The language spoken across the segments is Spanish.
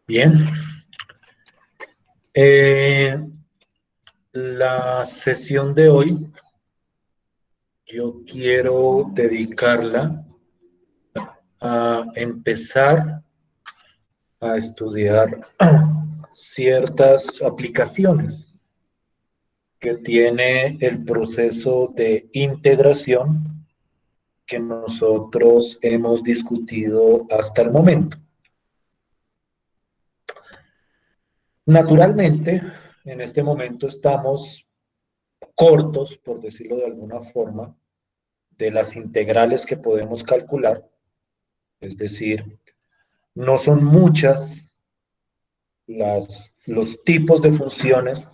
Bien, eh, la sesión de hoy yo quiero dedicarla a empezar a estudiar ciertas aplicaciones que tiene el proceso de integración que nosotros hemos discutido hasta el momento. Naturalmente, en este momento estamos cortos, por decirlo de alguna forma, de las integrales que podemos calcular, es decir, no son muchas los tipos de funciones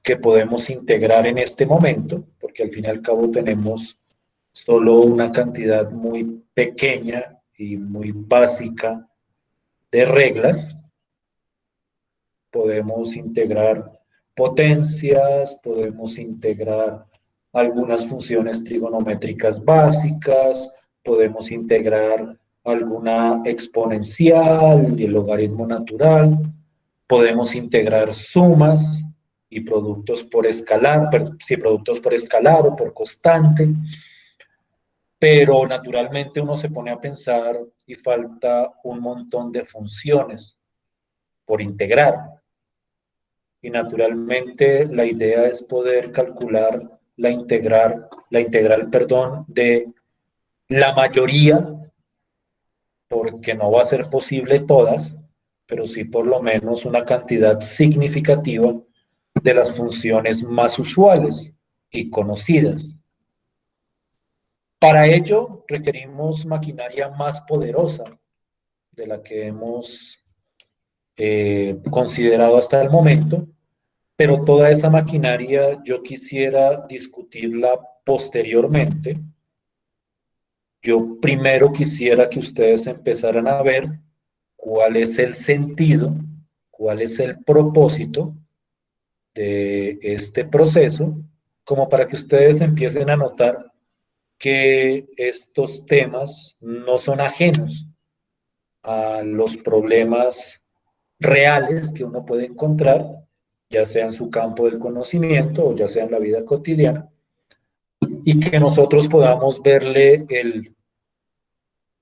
que podemos integrar en este momento, porque al fin y al cabo tenemos solo una cantidad muy pequeña y muy básica de reglas. Podemos integrar potencias, podemos integrar algunas funciones trigonométricas básicas, podemos integrar alguna exponencial y el logaritmo natural, podemos integrar sumas y productos por escalar, sí, productos por escalar o por constante, pero naturalmente uno se pone a pensar y falta un montón de funciones por integrar. Y naturalmente la idea es poder calcular la integral, perdón, de la mayoría, porque no va a ser posible todas, pero sí por lo menos una cantidad significativa de las funciones más usuales y conocidas. Para ello requerimos maquinaria más poderosa de la que hemos considerado hasta el momento, pero toda esa maquinaria yo quisiera discutirla posteriormente. Yo primero quisiera que ustedes empezaran a ver cuál es el sentido, cuál es el propósito de este proceso, como para que ustedes empiecen a notar que estos temas no son ajenos a los problemas reales que uno puede encontrar, ya sea en su campo del conocimiento o ya sea en la vida cotidiana, y que nosotros podamos verle el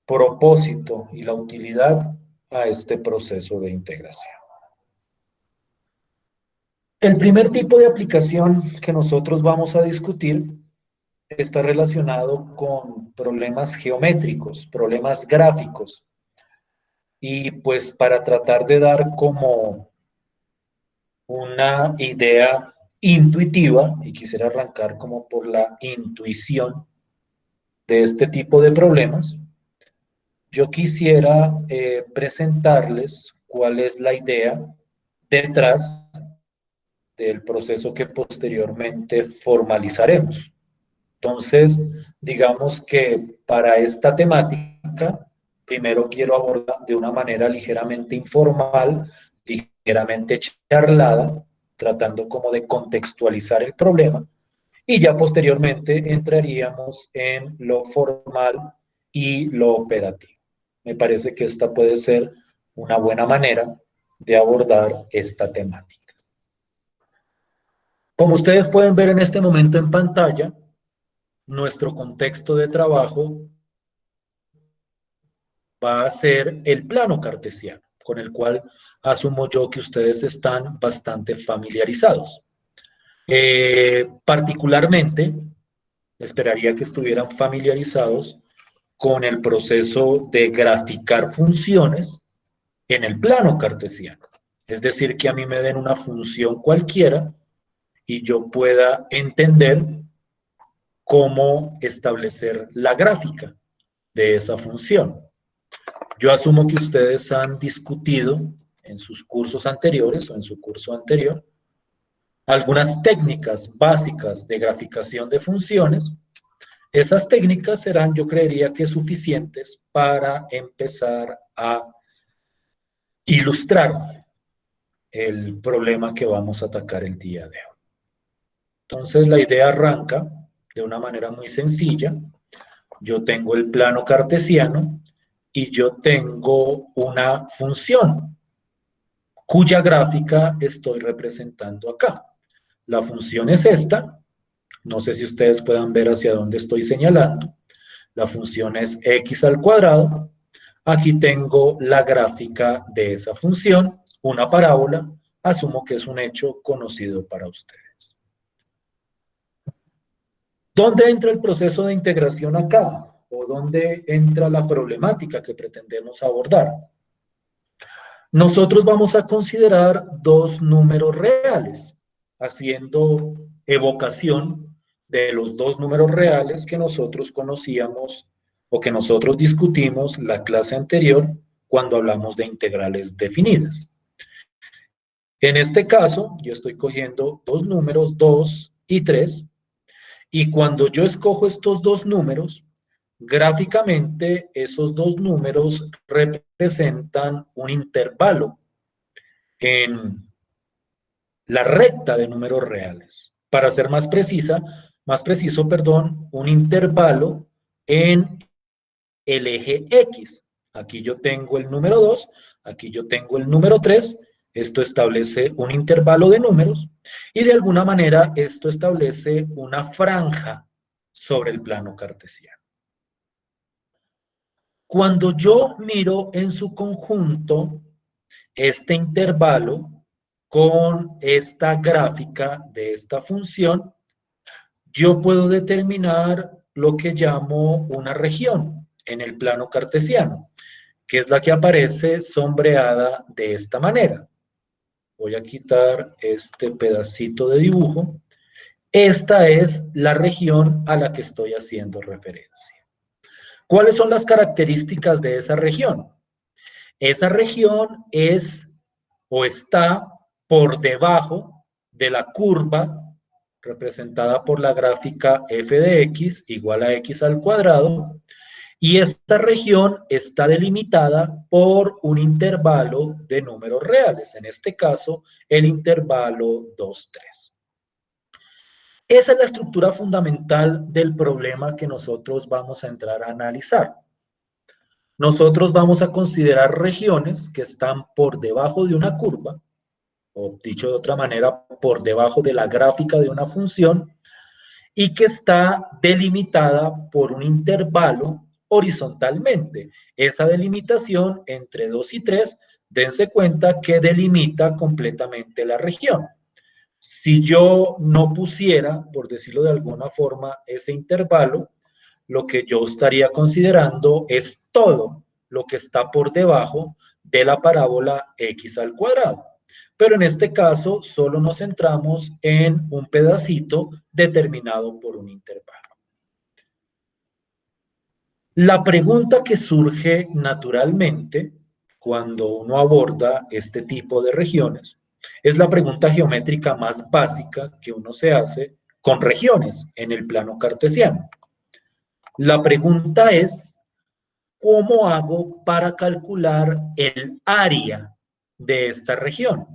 propósito y la utilidad a este proceso de integración. El primer tipo de aplicación que nosotros vamos a discutir está relacionado con problemas geométricos, problemas gráficos, y pues para tratar de dar como una idea intuitiva, y quisiera arrancar como por la intuición de este tipo de problemas, yo quisiera presentarles cuál es la idea detrás del proceso que posteriormente formalizaremos. Entonces, digamos que para esta temática, primero quiero abordar de una manera ligeramente informal, ligeramente charlada, tratando como de contextualizar el problema, y ya posteriormente entraríamos en lo formal y lo operativo. Me parece que esta puede ser una buena manera de abordar esta temática. Como ustedes pueden ver en este momento en pantalla, nuestro contexto de trabajo va a ser el plano cartesiano, con el cual asumo yo que ustedes están bastante familiarizados. Particularmente, esperaría que estuvieran familiarizados con el proceso de graficar funciones en el plano cartesiano. Es decir, que a mí me den una función cualquiera y yo pueda entender cómo establecer la gráfica de esa función. Yo asumo que ustedes han discutido en sus cursos anteriores o en su curso anterior algunas técnicas básicas de graficación de funciones. Esas técnicas serán, yo creería que suficientes para empezar a ilustrar el problema que vamos a atacar el día de hoy. Entonces, la idea arranca de una manera muy sencilla. Yo tengo el plano cartesiano y yo tengo una función. cuya gráfica estoy representando acá. La función es esta. No sé si ustedes puedan ver hacia dónde estoy señalando. La función es x al cuadrado. Aquí tengo la gráfica de esa función, una parábola. Asumo que es un hecho conocido para ustedes. ¿Dónde entra el proceso de integración acá? ¿O dónde entra la problemática que pretendemos abordar? Nosotros vamos a considerar dos números reales, haciendo evocación de los dos números reales que nosotros conocíamos o que nosotros discutimos la clase anterior cuando hablamos de integrales definidas. En este caso, yo estoy cogiendo dos números, 2 y 3, y cuando yo escojo estos dos números, gráficamente esos dos números representan un intervalo en la recta de números reales. Para ser más preciso, perdón, un intervalo en el eje X. Aquí yo tengo el número 2, aquí yo tengo el número 3. Esto establece un intervalo de números y de alguna manera esto establece una franja sobre el plano cartesiano. Cuando yo miro en su conjunto este intervalo con esta gráfica de esta función, yo puedo determinar lo que llamo una región en el plano cartesiano, que es la que aparece sombreada de esta manera. Voy a quitar este pedacito de dibujo. Esta es la región a la que estoy haciendo referencia. ¿Cuáles son las características de esa región? Esa región es o está por debajo de la curva representada por la gráfica f de x igual a x al cuadrado, y esta región está delimitada por un intervalo de números reales, en este caso el intervalo 2, 3. Esa es la estructura fundamental del problema que nosotros vamos a entrar a analizar. Nosotros vamos a considerar regiones que están por debajo de una curva, o dicho de otra manera, por debajo de la gráfica de una función, y que está delimitada por un intervalo horizontalmente. Esa delimitación entre 2 y 3, dense cuenta que delimita completamente la región. Si yo no pusiera, por decirlo de alguna forma, ese intervalo, lo que yo estaría considerando es todo lo que está por debajo de la parábola x al cuadrado. Pero en este caso solo nos centramos en un pedacito determinado por un intervalo. La pregunta que surge naturalmente cuando uno aborda este tipo de regiones es la pregunta geométrica más básica que uno se hace con regiones en el plano cartesiano. La pregunta es, ¿cómo hago para calcular el área de esta región?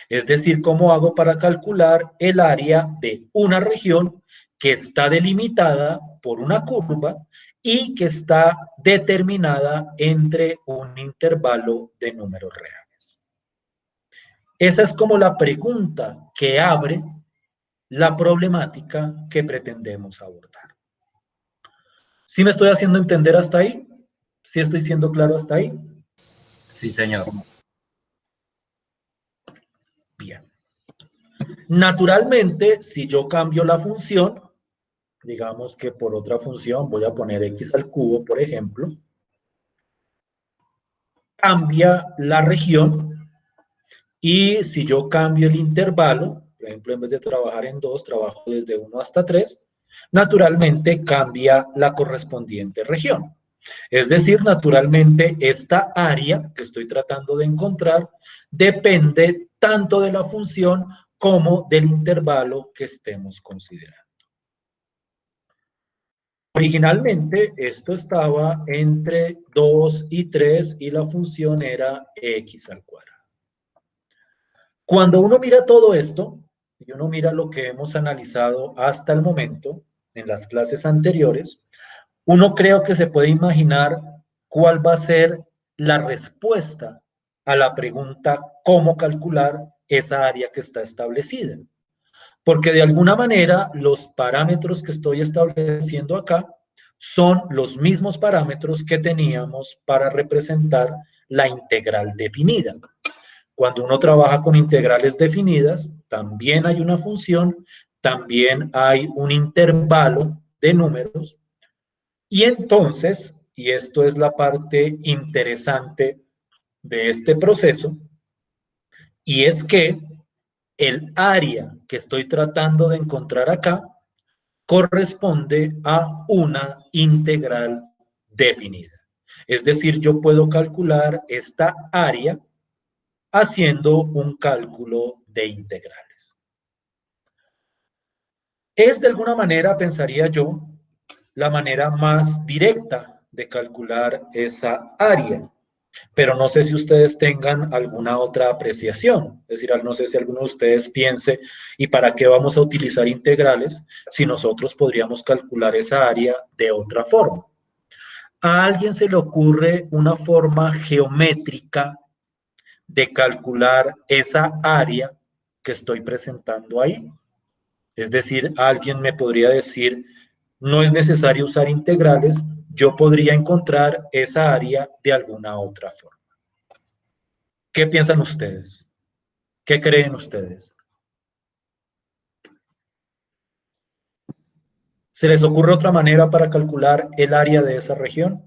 Es decir, ¿cómo hago para calcular el área de una región que está delimitada por una curva y que está determinada entre un intervalo de números reales? Esa es como la pregunta que abre la problemática que pretendemos abordar. ¿Sí me estoy haciendo entender hasta ahí? ¿Sí estoy siendo claro hasta ahí? Sí, señor. Bien. Naturalmente, si yo cambio la función, digamos que por otra función voy a poner x al cubo, por ejemplo, cambia la región, y si yo cambio el intervalo, por ejemplo, en vez de trabajar en 2, trabajo desde 1 hasta 3, naturalmente cambia la correspondiente región. Es decir, naturalmente esta área que estoy tratando de encontrar depende tanto de la función como del intervalo que estemos considerando. Originalmente esto estaba entre 2 y 3 y la función era x al cuadrado. Cuando uno mira todo esto, y uno mira lo que hemos analizado hasta el momento en las clases anteriores, uno creo que se puede imaginar cuál va a ser la respuesta a la pregunta cómo calcular esa área que está establecida. Porque de alguna manera los parámetros que estoy estableciendo acá son los mismos parámetros que teníamos para representar la integral definida. Cuando uno trabaja con integrales definidas, también hay una función, también hay un intervalo de números, y entonces, y esto es la parte interesante de este proceso, y es que el área que estoy tratando de encontrar acá corresponde a una integral definida. Es decir, yo puedo calcular esta área haciendo un cálculo de integrales. Es de alguna manera, pensaría yo, la manera más directa de calcular esa área. Pero no sé si ustedes tengan alguna otra apreciación. Es decir, no sé si alguno de ustedes piense, ¿y para qué vamos a utilizar integrales si nosotros podríamos calcular esa área de otra forma? ¿A alguien se le ocurre una forma geométrica de calcular esa área que estoy presentando ahí? Es decir, alguien me podría decir, no es necesario usar integrales, yo podría encontrar esa área de alguna otra forma. ¿Qué piensan ustedes? ¿Qué creen ustedes? ¿Se les ocurre otra manera para calcular el área de esa región?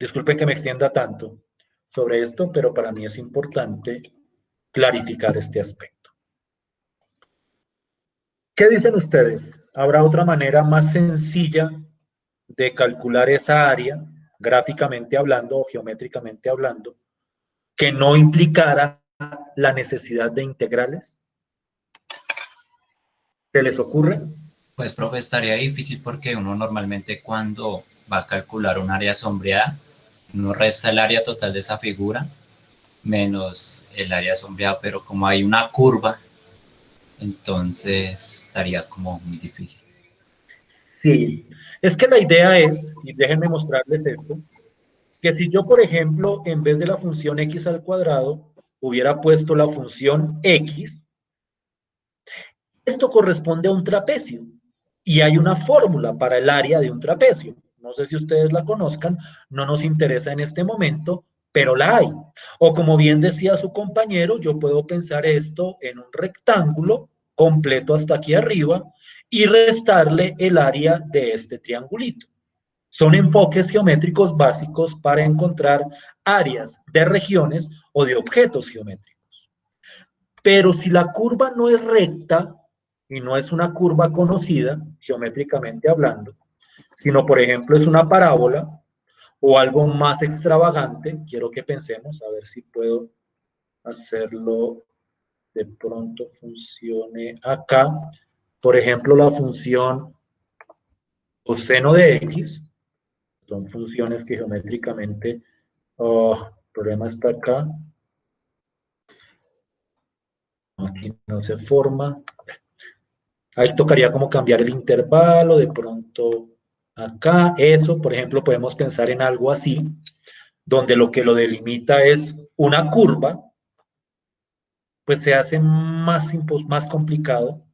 Disculpen que me extienda tanto sobre esto, pero para mí es importante clarificar este aspecto. ¿Qué dicen ustedes? ¿Habrá otra manera más sencilla de calcular esa área, gráficamente hablando o geométricamente hablando, que no implicara la necesidad de integrales? ¿Se les ocurre? Pues, profe, estaría difícil porque uno normalmente cuando va a calcular un área sombreada, uno resta el área total de esa figura menos el área sombreada, pero como hay una curva, entonces estaría como muy difícil. Sí. Es que la idea es, y déjenme mostrarles esto, que si yo, por ejemplo, en vez de la función x al cuadrado, hubiera puesto la función x, esto corresponde a un trapecio y hay una fórmula para el área de un trapecio. No sé si ustedes la conozcan, no nos interesa en este momento, pero la hay. O como bien decía su compañero, yo puedo pensar esto en un rectángulo completo hasta aquí arriba y restarle el área de este triangulito. Son enfoques geométricos básicos para encontrar áreas de regiones o de objetos geométricos. Pero si la curva no es recta y no es una curva conocida, geométricamente hablando, sino, por ejemplo, es una parábola o algo más extravagante, quiero que pensemos, a ver si puedo hacerlo de pronto funcione acá. Por ejemplo, la función coseno de x, son funciones que geométricamente, el problema está acá, aquí no se forma. Ahí tocaría como cambiar el intervalo, de pronto acá, eso, por ejemplo, podemos pensar en algo así, donde lo que lo delimita es una curva, pues se hace más complicado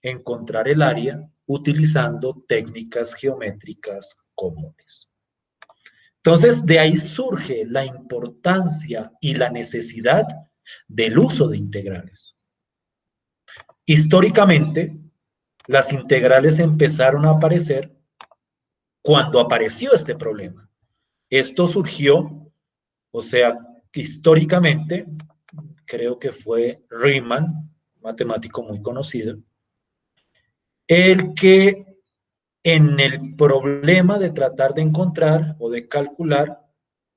encontrar el área utilizando técnicas geométricas comunes. Entonces, de ahí surge la importancia y la necesidad del uso de integrales. Históricamente, las integrales empezaron a aparecer cuando apareció este problema. Esto surgió, o sea, históricamente, creo que fue Riemann, matemático muy conocido, el que en el problema de tratar de encontrar o de calcular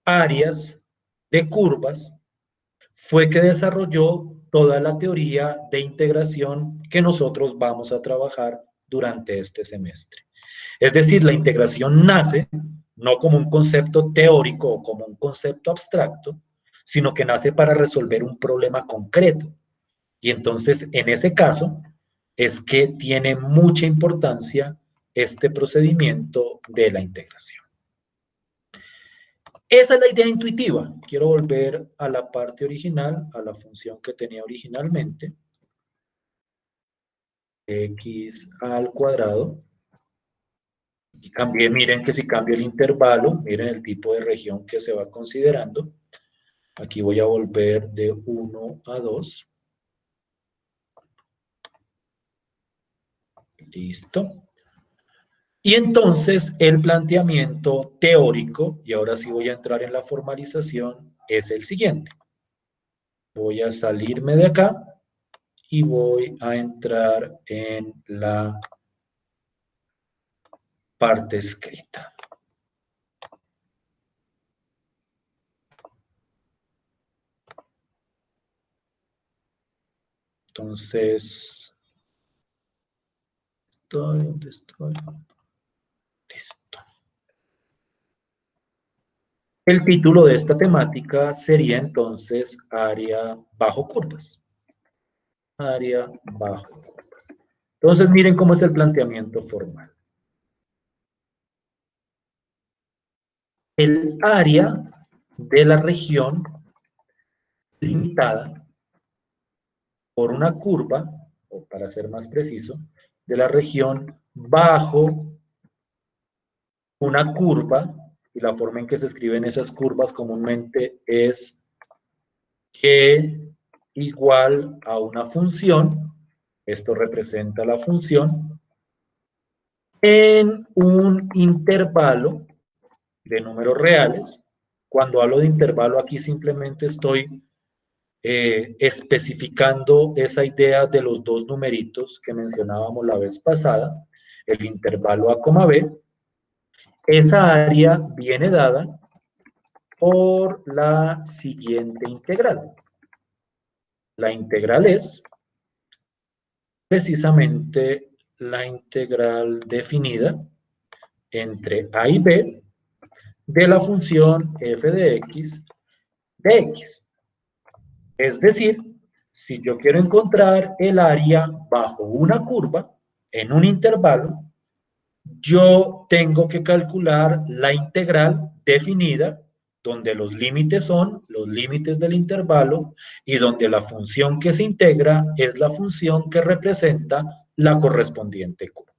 áreas de curvas, fue que desarrolló toda la teoría de integración que nosotros vamos a trabajar durante este semestre. Es decir, la integración nace no como un concepto teórico o como un concepto abstracto, sino que nace para resolver un problema concreto. Y entonces, en ese caso, es que tiene mucha importancia este procedimiento de la integración. Esa es la idea intuitiva. Quiero volver a la parte original, a la función que tenía originalmente. X al cuadrado. Y cambié, miren que si cambio el intervalo, miren el tipo de región que se va considerando. Aquí voy a volver de 1 a 2. Listo. Y entonces el planteamiento teórico, y ahora sí voy a entrar en la formalización, es el siguiente. Voy a salirme de acá y voy a entrar en la parte escrita. Entonces, ¿dónde estoy? Listo. El título de esta temática sería entonces área bajo curvas. Área bajo curvas. Entonces, miren cómo es el planteamiento formal. El área de la región limitada por una curva, o para ser más preciso, de la región bajo una curva, y la forma en que se escriben esas curvas comúnmente es G igual a una función, esto representa la función, en un intervalo de números reales. Cuando hablo de intervalo aquí simplemente estoy especificando esa idea de los dos numeritos que mencionábamos la vez pasada, el intervalo A, B. Esa área viene dada por la siguiente integral. La integral es precisamente la integral definida entre A y B de la función f de x. Es decir, si yo quiero encontrar el área bajo una curva en un intervalo, yo tengo que calcular la integral definida, donde los límites son los límites del intervalo y donde la función que se integra es la función que representa la correspondiente curva.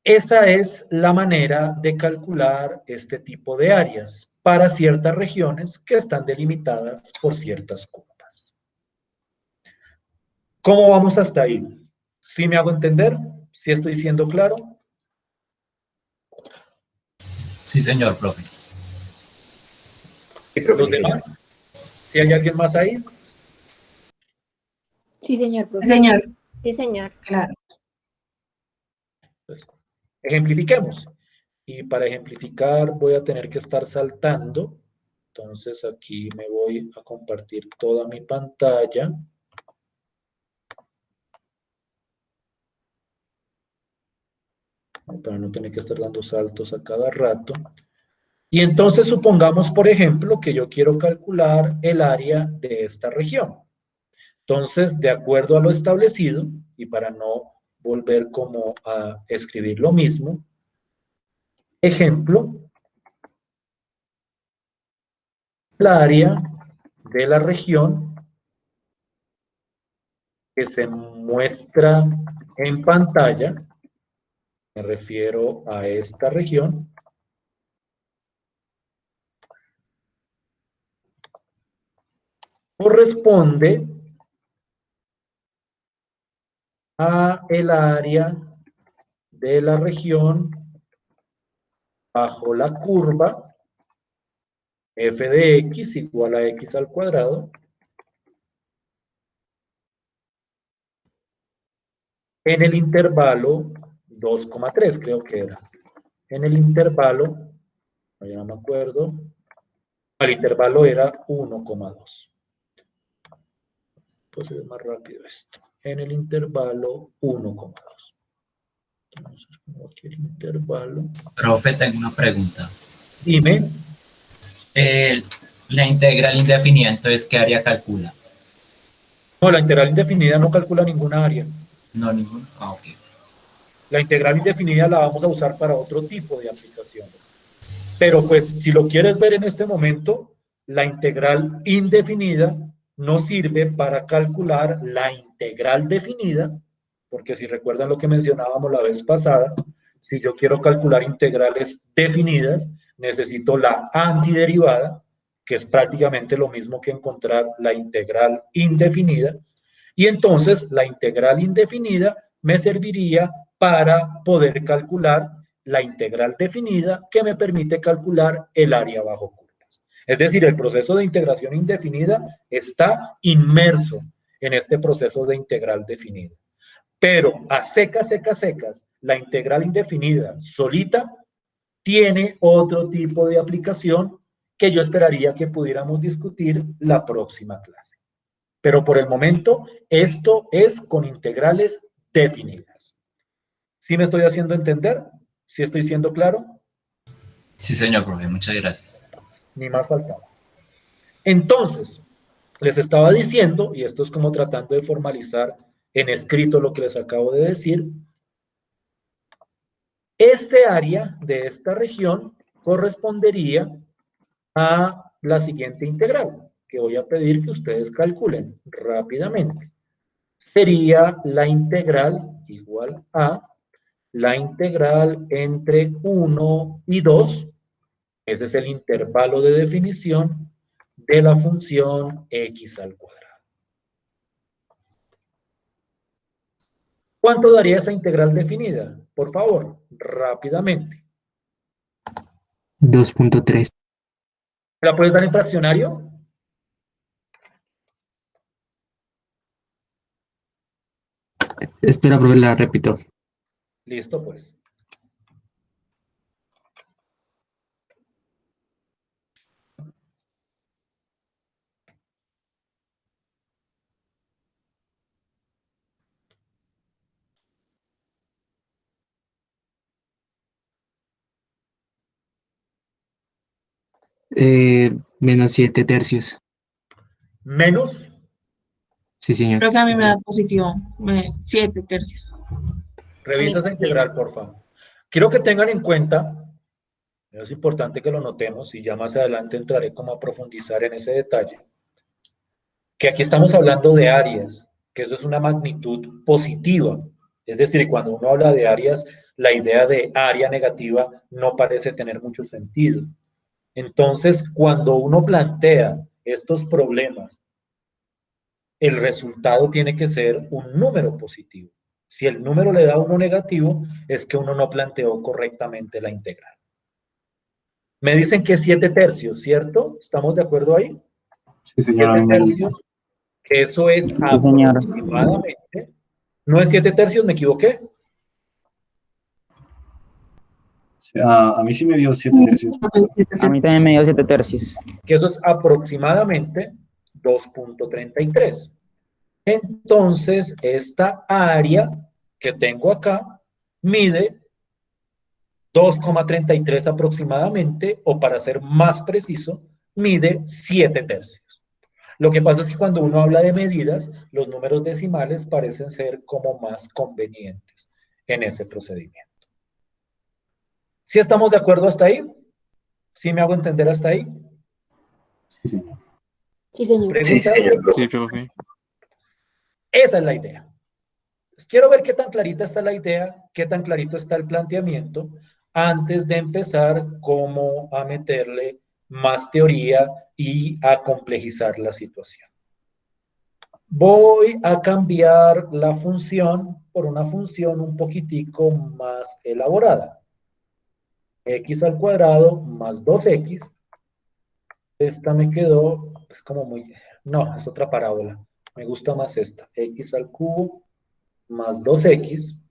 Esa es la manera de calcular este tipo de áreas para ciertas regiones que están delimitadas por ciertas curvas. ¿Cómo vamos hasta ahí? ¿Sí me hago entender? ¿Sí estoy siendo claro? Sí, señor, profe. ¿Los demás? ¿Sí hay alguien más ahí? Sí, señor, profe. Señor, Sí, señor. claro. Pues, ejemplifiquemos. Y para ejemplificar voy a tener que estar saltando. Entonces aquí me voy a compartir toda mi pantalla. Para no tener que estar dando saltos a cada rato. Y entonces supongamos, por ejemplo, que yo quiero calcular el área de esta región. Entonces, de acuerdo a lo establecido, y para no volver como a escribir lo mismo, ejemplo, la área de la región que se muestra en pantalla, me refiero a esta región, corresponde a el área de la región bajo la curva f de x igual a x al cuadrado en el intervalo 2,3, creo que era. En el intervalo, ya no me acuerdo, el intervalo era 1,2. Pues es más rápido esto. En el intervalo 1,2. Entonces, como aquí el intervalo. Profe, tengo una pregunta. Dime. La integral indefinida, entonces, ¿qué área calcula? No, la integral indefinida no calcula ninguna área. No, ninguna. Ah, ok. La integral indefinida la vamos a usar para otro tipo de aplicaciones. Pero pues si lo quieres ver en este momento, la integral indefinida nos sirve para calcular la integral definida, porque si recuerdan lo que mencionábamos la vez pasada, si yo quiero calcular integrales definidas, necesito la antiderivada, que es prácticamente lo mismo que encontrar la integral indefinida, y entonces la integral indefinida me serviría para poder calcular la integral definida que me permite calcular el área bajo curvas. Es decir, el proceso de integración indefinida está inmerso en este proceso de integral definida. Pero a secas, secas, secas, la integral indefinida solita tiene otro tipo de aplicación que yo esperaría que pudiéramos discutir la próxima clase. Pero por el momento, esto es con integrales definidas. ¿Sí me estoy haciendo entender? ¿Sí estoy siendo claro? Sí, señor profe, muchas gracias. Ni más faltaba. Entonces, les estaba diciendo, y esto es como tratando de formalizar en escrito lo que les acabo de decir, este área de esta región correspondería a la siguiente integral, que voy a pedir que ustedes calculen rápidamente. Sería la integral igual a la integral entre 1 y 2, ese es el intervalo de definición de la función x al cuadrado. ¿Cuánto daría esa integral definida? Por favor, rápidamente. 2.3. ¿La puedes dar en fraccionario? Espera, profe, la repito. Listo, pues. Menos 7 tercios. Menos, Sí, señor. Creo que a mí me da positivo, 7 tercios. revisa esa integral, por favor. Quiero que tengan en cuenta, es importante que lo notemos y ya más adelante entraré como a profundizar en ese detalle, que aquí estamos hablando de áreas, que eso es una magnitud positiva. Es decir, cuando uno habla de áreas, la idea de área negativa no parece tener mucho sentido. Entonces, cuando uno plantea estos problemas, el resultado tiene que ser un número positivo. Si el número le da uno negativo, es que uno no planteó correctamente la integral. Me dicen que 7 tercios, ¿cierto? ¿Estamos de acuerdo ahí? Sí, 7 señor. tercios, que eso es señor. aproximadamente. ¿No es 7 tercios? ¿Me equivoqué? A mí sí me dio 7 tercios. A mí también me dio 7 tercios. Que eso es aproximadamente 2.33. Entonces, esta área que tengo acá mide 2,33 aproximadamente, o para ser más preciso, mide 7 tercios. Lo que pasa es que cuando uno habla de medidas, los números decimales parecen ser como más convenientes en ese procedimiento. ¿Sí estamos de acuerdo hasta ahí? ¿Sí me hago entender hasta ahí? Sí, señor. Sí, señor. ¿Preguntas? Sí, profe. Esa es la idea. Pues quiero ver qué tan clarita está la idea, qué tan clarito está el planteamiento, antes de empezar como a meterle más teoría y a complejizar la situación. Voy a cambiar la función por una función un poquitico más elaborada. X al cuadrado más 2x. Esta me quedó, es como muy, no, es otra parábola. Me gusta más esta. X al cubo más 2x.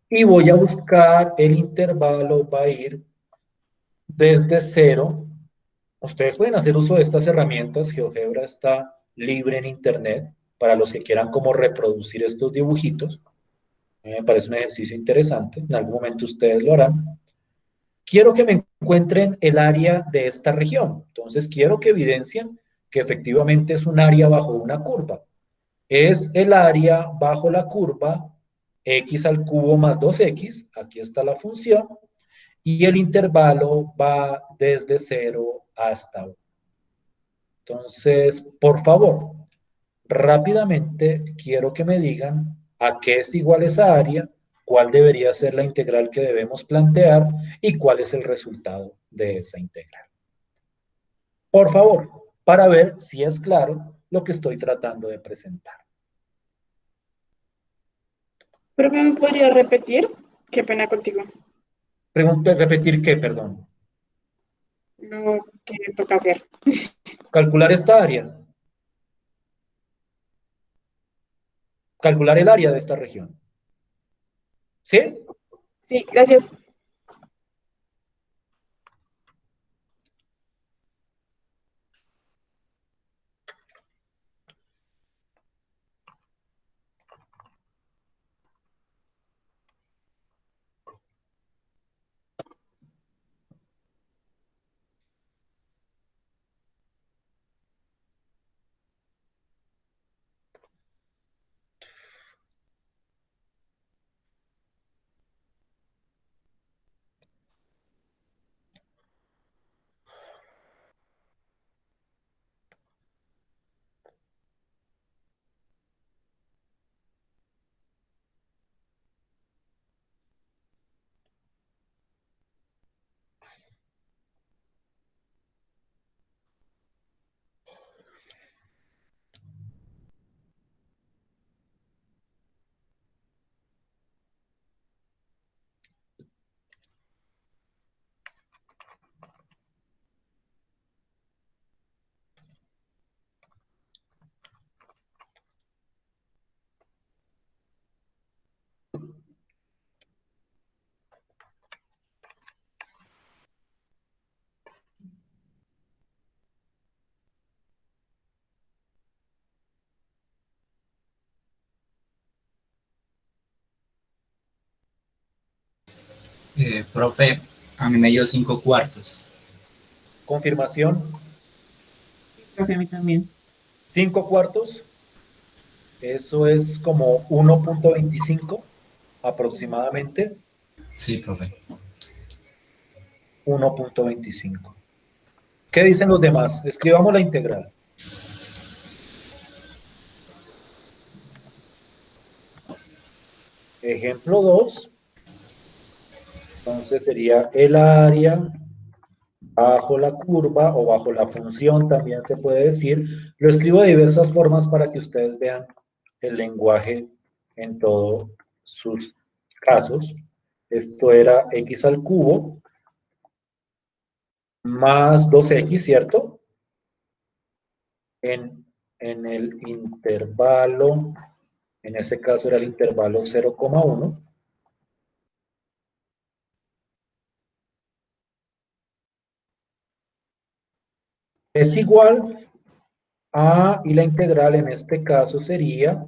Y voy a buscar el intervalo, va a ir desde 0. Ustedes pueden hacer uso de estas herramientas. GeoGebra está libre en internet para los que quieran como reproducir estos dibujitos. Me parece un ejercicio interesante. En algún momento ustedes lo harán. Quiero que me encuentren el área de esta región. Entonces, quiero que evidencien que efectivamente es un área bajo una curva. Es el área bajo la curva x al cubo más 2x. Aquí está la función. y el intervalo va desde 0 hasta 1. Entonces, por favor, rápidamente quiero que me digan a qué es igual esa área, cuál debería ser la integral que debemos plantear y cuál es el resultado de esa integral. Por favor, para ver si es claro lo que estoy tratando de presentar. ¿Pero me podría repetir? Qué pena contigo. ¿Repetir qué, perdón? Lo que toca hacer. Calcular esta área. Calcular el área de esta región. ¿Sí? Sí, gracias. Profe, a mí me dio 5/4. Confirmación. Profe, a mí también. 5/4. Eso es como 1.25 aproximadamente. Sí, profe. 1.25. ¿Qué dicen los demás? Escribamos la integral. Ejemplo 2. Entonces sería el área bajo la curva o bajo la función, también se puede decir. Lo escribo de diversas formas para que ustedes vean el lenguaje en todos sus casos. Esto era x al cubo más 2x, ¿cierto? En el intervalo, en ese caso era el intervalo 0,1. Es igual a, y la integral en este caso sería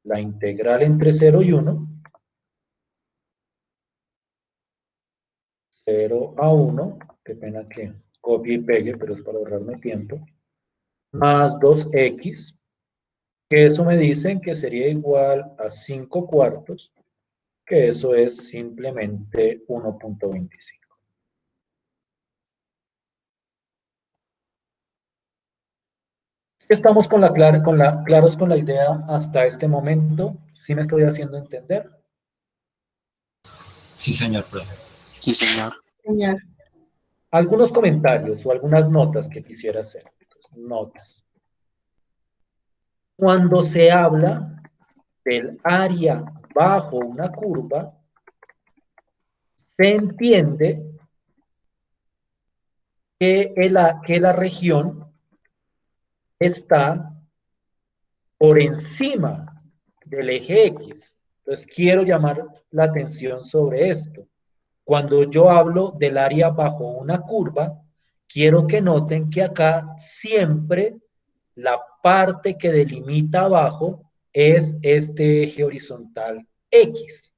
la integral entre 0 y 1. 0 a 1, qué pena que copie y pegue, pero es para ahorrarme tiempo, más 2x, que eso me dicen que sería igual a 5/4, que eso es simplemente 1.25. Estamos claros con la idea hasta este momento. ¿Sí me estoy haciendo entender? Sí, señor, profe. Sí, señor. Señor. Algunos comentarios o algunas notas que quisiera hacer. Notas. Cuando se habla del área bajo una curva, se entiende que la región está por encima del eje X. Entonces, quiero llamar la atención sobre esto. Cuando yo hablo del área bajo una curva, quiero que noten que acá siempre la parte que delimita abajo es este eje horizontal X.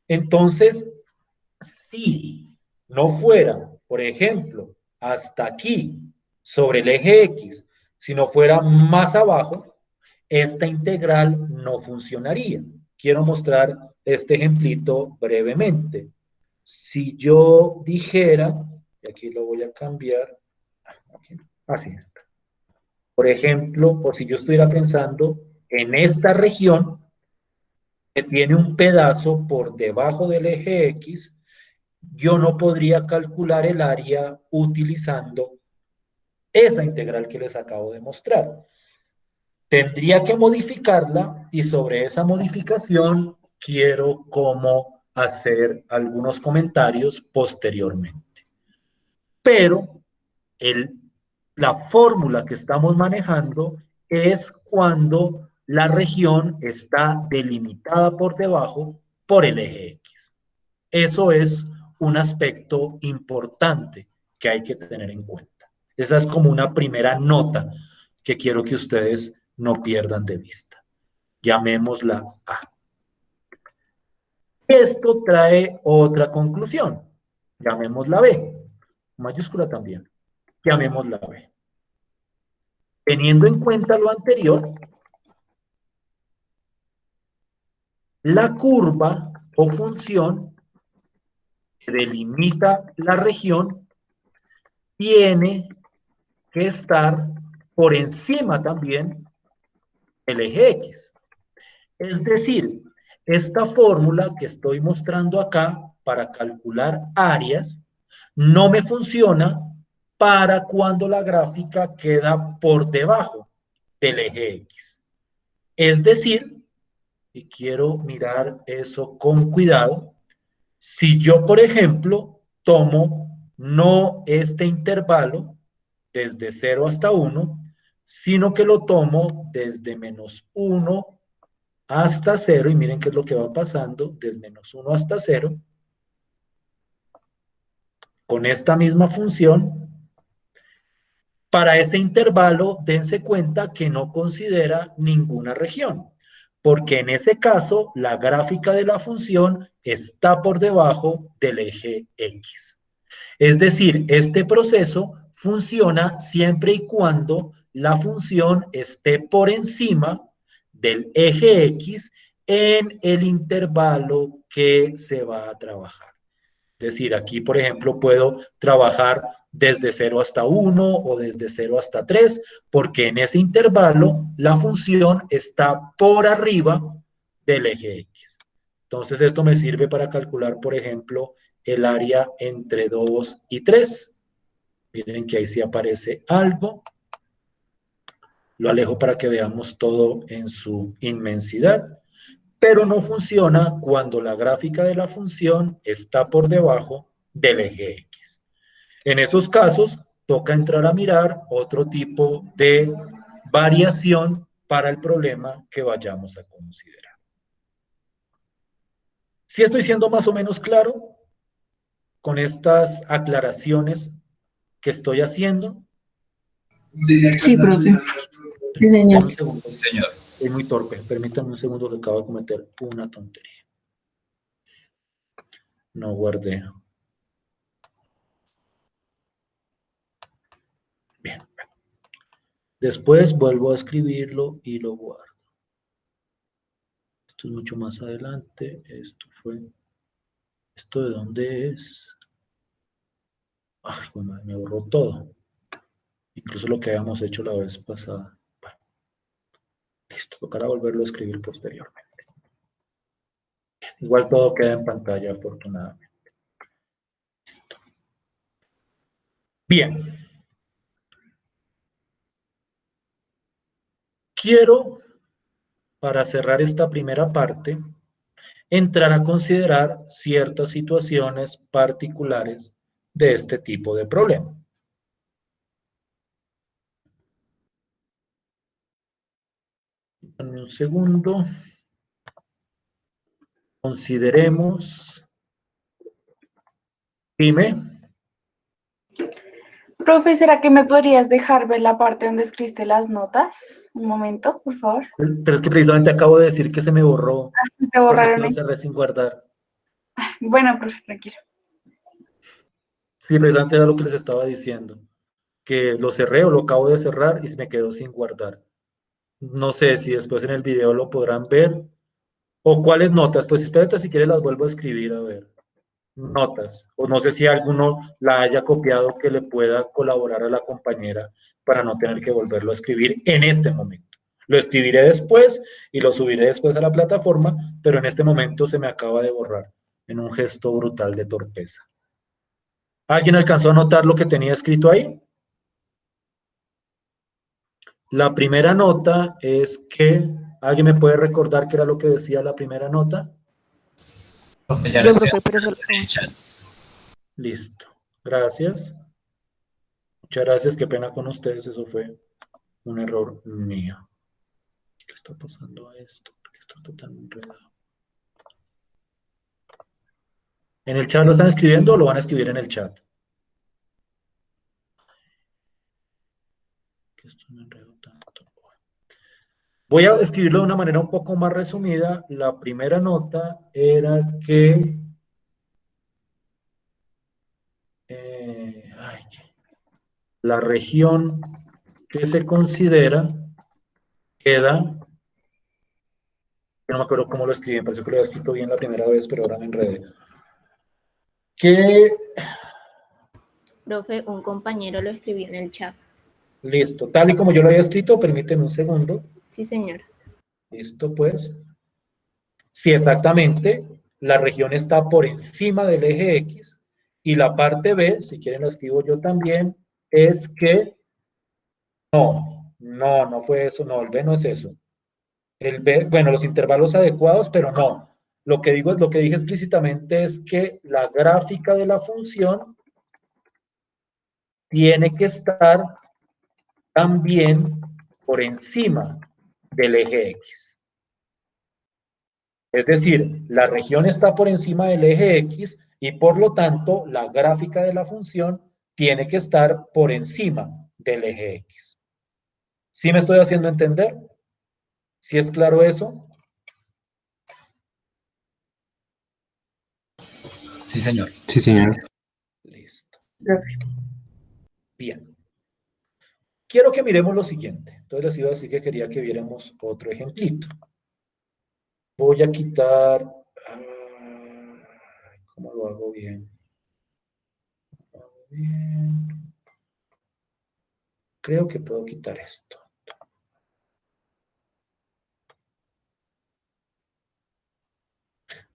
Entonces, si no fuera, por ejemplo, hasta aquí, sobre el eje X, si no fuera más abajo, esta integral no funcionaría. Quiero mostrar este ejemplito brevemente. si yo dijera, y aquí lo voy a cambiar, así, por ejemplo, por si yo estuviera pensando en esta región que tiene un pedazo por debajo del eje X, yo no podría calcular el área utilizando esa integral que les acabo de mostrar. Tendría que modificarla y sobre esa modificación quiero como hacer algunos comentarios posteriormente. Pero la fórmula que estamos manejando es cuando la región está delimitada por debajo por el eje X. Eso es un aspecto importante que hay que tener en cuenta. Esa es como una primera nota que quiero que ustedes no pierdan de vista. Llamémosla A. Esto trae otra conclusión. Llamémosla B. Mayúscula también. Llamémosla B. Teniendo en cuenta lo anterior, la curva o función que delimita la región tiene que estar por encima también del eje X. Es decir, esta fórmula que estoy mostrando acá para calcular áreas no me funciona para cuando la gráfica queda por debajo del eje X. Es decir, y quiero mirar eso con cuidado, si yo, por ejemplo, tomo no este intervalo desde 0 hasta 1, sino que lo tomo desde menos 1 hasta 0, y miren qué es lo que va pasando, desde menos 1 hasta 0, con esta misma función, para ese intervalo dense cuenta que no considera ninguna región, porque en ese caso la gráfica de la función está por debajo del eje X. Es decir, este proceso funciona siempre y cuando la función esté por encima del eje X en el intervalo que se va a trabajar. Es decir, aquí, por ejemplo, puedo trabajar desde 0 hasta 1 o desde 0 hasta 3, porque en ese intervalo la función está por arriba del eje X. Entonces, esto me sirve para calcular, por ejemplo, el área entre 2 y 3. Miren que ahí sí aparece algo. Lo alejo para que veamos todo en su inmensidad. Pero no funciona cuando la gráfica de la función está por debajo del eje X. En esos casos, toca entrar a mirar otro tipo de variación para el problema que vayamos a considerar. ¿Sí estoy siendo más o menos claro con estas aclaraciones que estoy haciendo? Sí, profe. Sí, señor. Un segundo. Sí, señor. Es muy torpe. Permítanme un segundo que acabo de cometer una tontería. No guardé. Bien. Después vuelvo a escribirlo y lo guardo. Esto es mucho más adelante. ¿Esto de dónde es? Ay, bueno, me borró todo. Incluso lo que habíamos hecho la vez pasada. Bueno, listo, tocará volverlo a escribir posteriormente. Igual todo queda en pantalla, afortunadamente. Listo. Bien. Quiero, para cerrar esta primera parte, entrar a considerar ciertas situaciones particulares de este tipo de problema. Dame un segundo. Consideremos. Dime. Profe, ¿será que me podrías dejar ver la parte donde escribiste las notas? Un momento, por favor. Pero es que precisamente acabo de decir que se me borró. Te Porque borraron lo ahí. cerré sin guardar. Bueno, profe, tranquilo. Sí, precisamente era lo que les estaba diciendo. Que lo cerré o lo acabo de cerrar y se me quedó sin guardar. No sé si después en el video lo podrán ver. ¿O cuáles notas? Pues espérate, si quieres las vuelvo a escribir, a ver. notas, o no sé si alguno la haya copiado que le pueda colaborar a la compañera para no tener que volverlo a escribir en este momento. Lo escribiré después y lo subiré después a la plataforma, pero en este momento se me acaba de borrar en un gesto brutal de torpeza. ¿Alguien alcanzó a notar lo que tenía escrito ahí? La primera nota es que, ¿alguien me puede recordar qué era lo que decía la primera nota? Profe, ya lo Yo, estoy profe, pero apuntando en el chat. Listo. Gracias. Muchas gracias. Qué pena con ustedes. Eso fue un error mío. ¿Qué le está pasando a esto? ¿Por qué esto está tan enredado? ¿En el chat lo están escribiendo o lo van a escribir en el chat? Que esto me enredó tanto. Voy a escribirlo de una manera un poco más resumida. La primera nota era que la región que se considera queda, yo no me acuerdo cómo lo escribí, parece que lo había escrito bien la primera vez, pero ahora me enredé. Que, profe, un compañero lo escribió en el chat. listo, tal y como yo lo había escrito, permíteme un segundo. Sí, señor. Listo, pues. Si exactamente la región está por encima del eje X y la parte B, si quieren lo escribo yo también, es que no fue eso, no, el B no es eso. El B, bueno, los intervalos adecuados, pero no. Lo que digo, lo que dije explícitamente es que la gráfica de la función tiene que estar también por encima del eje X. Es decir, la región está por encima del eje X y por lo tanto la gráfica de la función tiene que estar por encima del eje X. ¿Sí me estoy haciendo entender? ¿Sí es claro eso? Sí, señor. Sí, señor. Listo. Profe. Bien. Quiero que miremos lo siguiente. Entonces les iba a decir que quería que viéramos otro ejemplito. Voy a quitar... ¿cómo lo hago bien? ¿Lo hago bien? Creo que puedo quitar esto.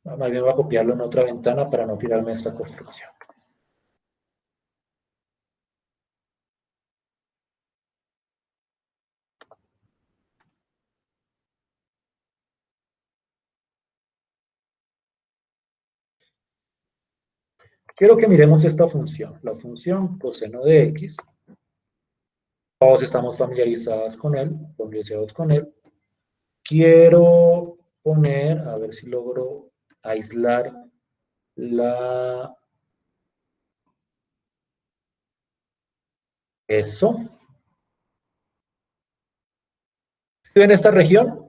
Más bien voy a copiarlo en otra ventana para no tirarme esta construcción. Quiero que miremos esta función, la función coseno de x. Todos estamos familiarizados con él. Quiero poner, a ver si logro aislar la... Eso. ¿Sí ven esta región?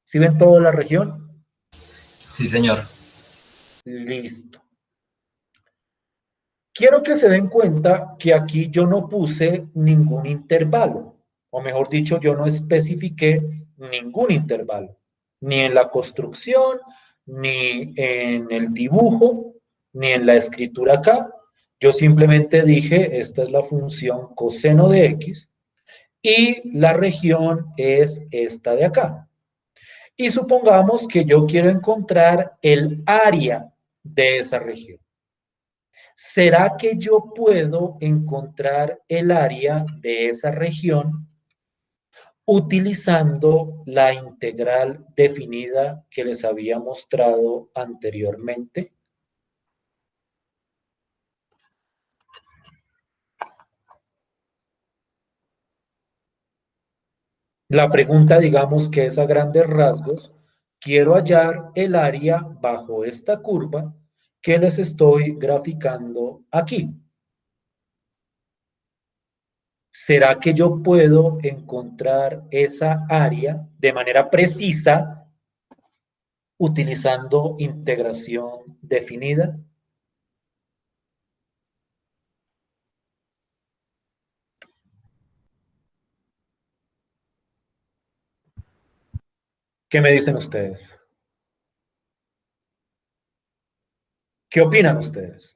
¿Sí ven toda la región? Sí, señor. Listo. Quiero que se den cuenta que aquí yo no puse ningún intervalo, o mejor dicho, yo no especifiqué ningún intervalo, ni en la construcción, ni en el dibujo, ni en la escritura acá. Yo simplemente dije, esta es la función coseno de x, y la región es esta de acá. Y supongamos que yo quiero encontrar el área de esa región. ¿Será que yo puedo encontrar el área de esa región utilizando la integral definida que les había mostrado anteriormente? La pregunta, digamos que es a grandes rasgos, quiero hallar el área bajo esta curva que les estoy graficando aquí. ¿Será que yo puedo encontrar esa área de manera precisa utilizando integración definida? ¿Qué me dicen ustedes? ¿Qué opinan ustedes?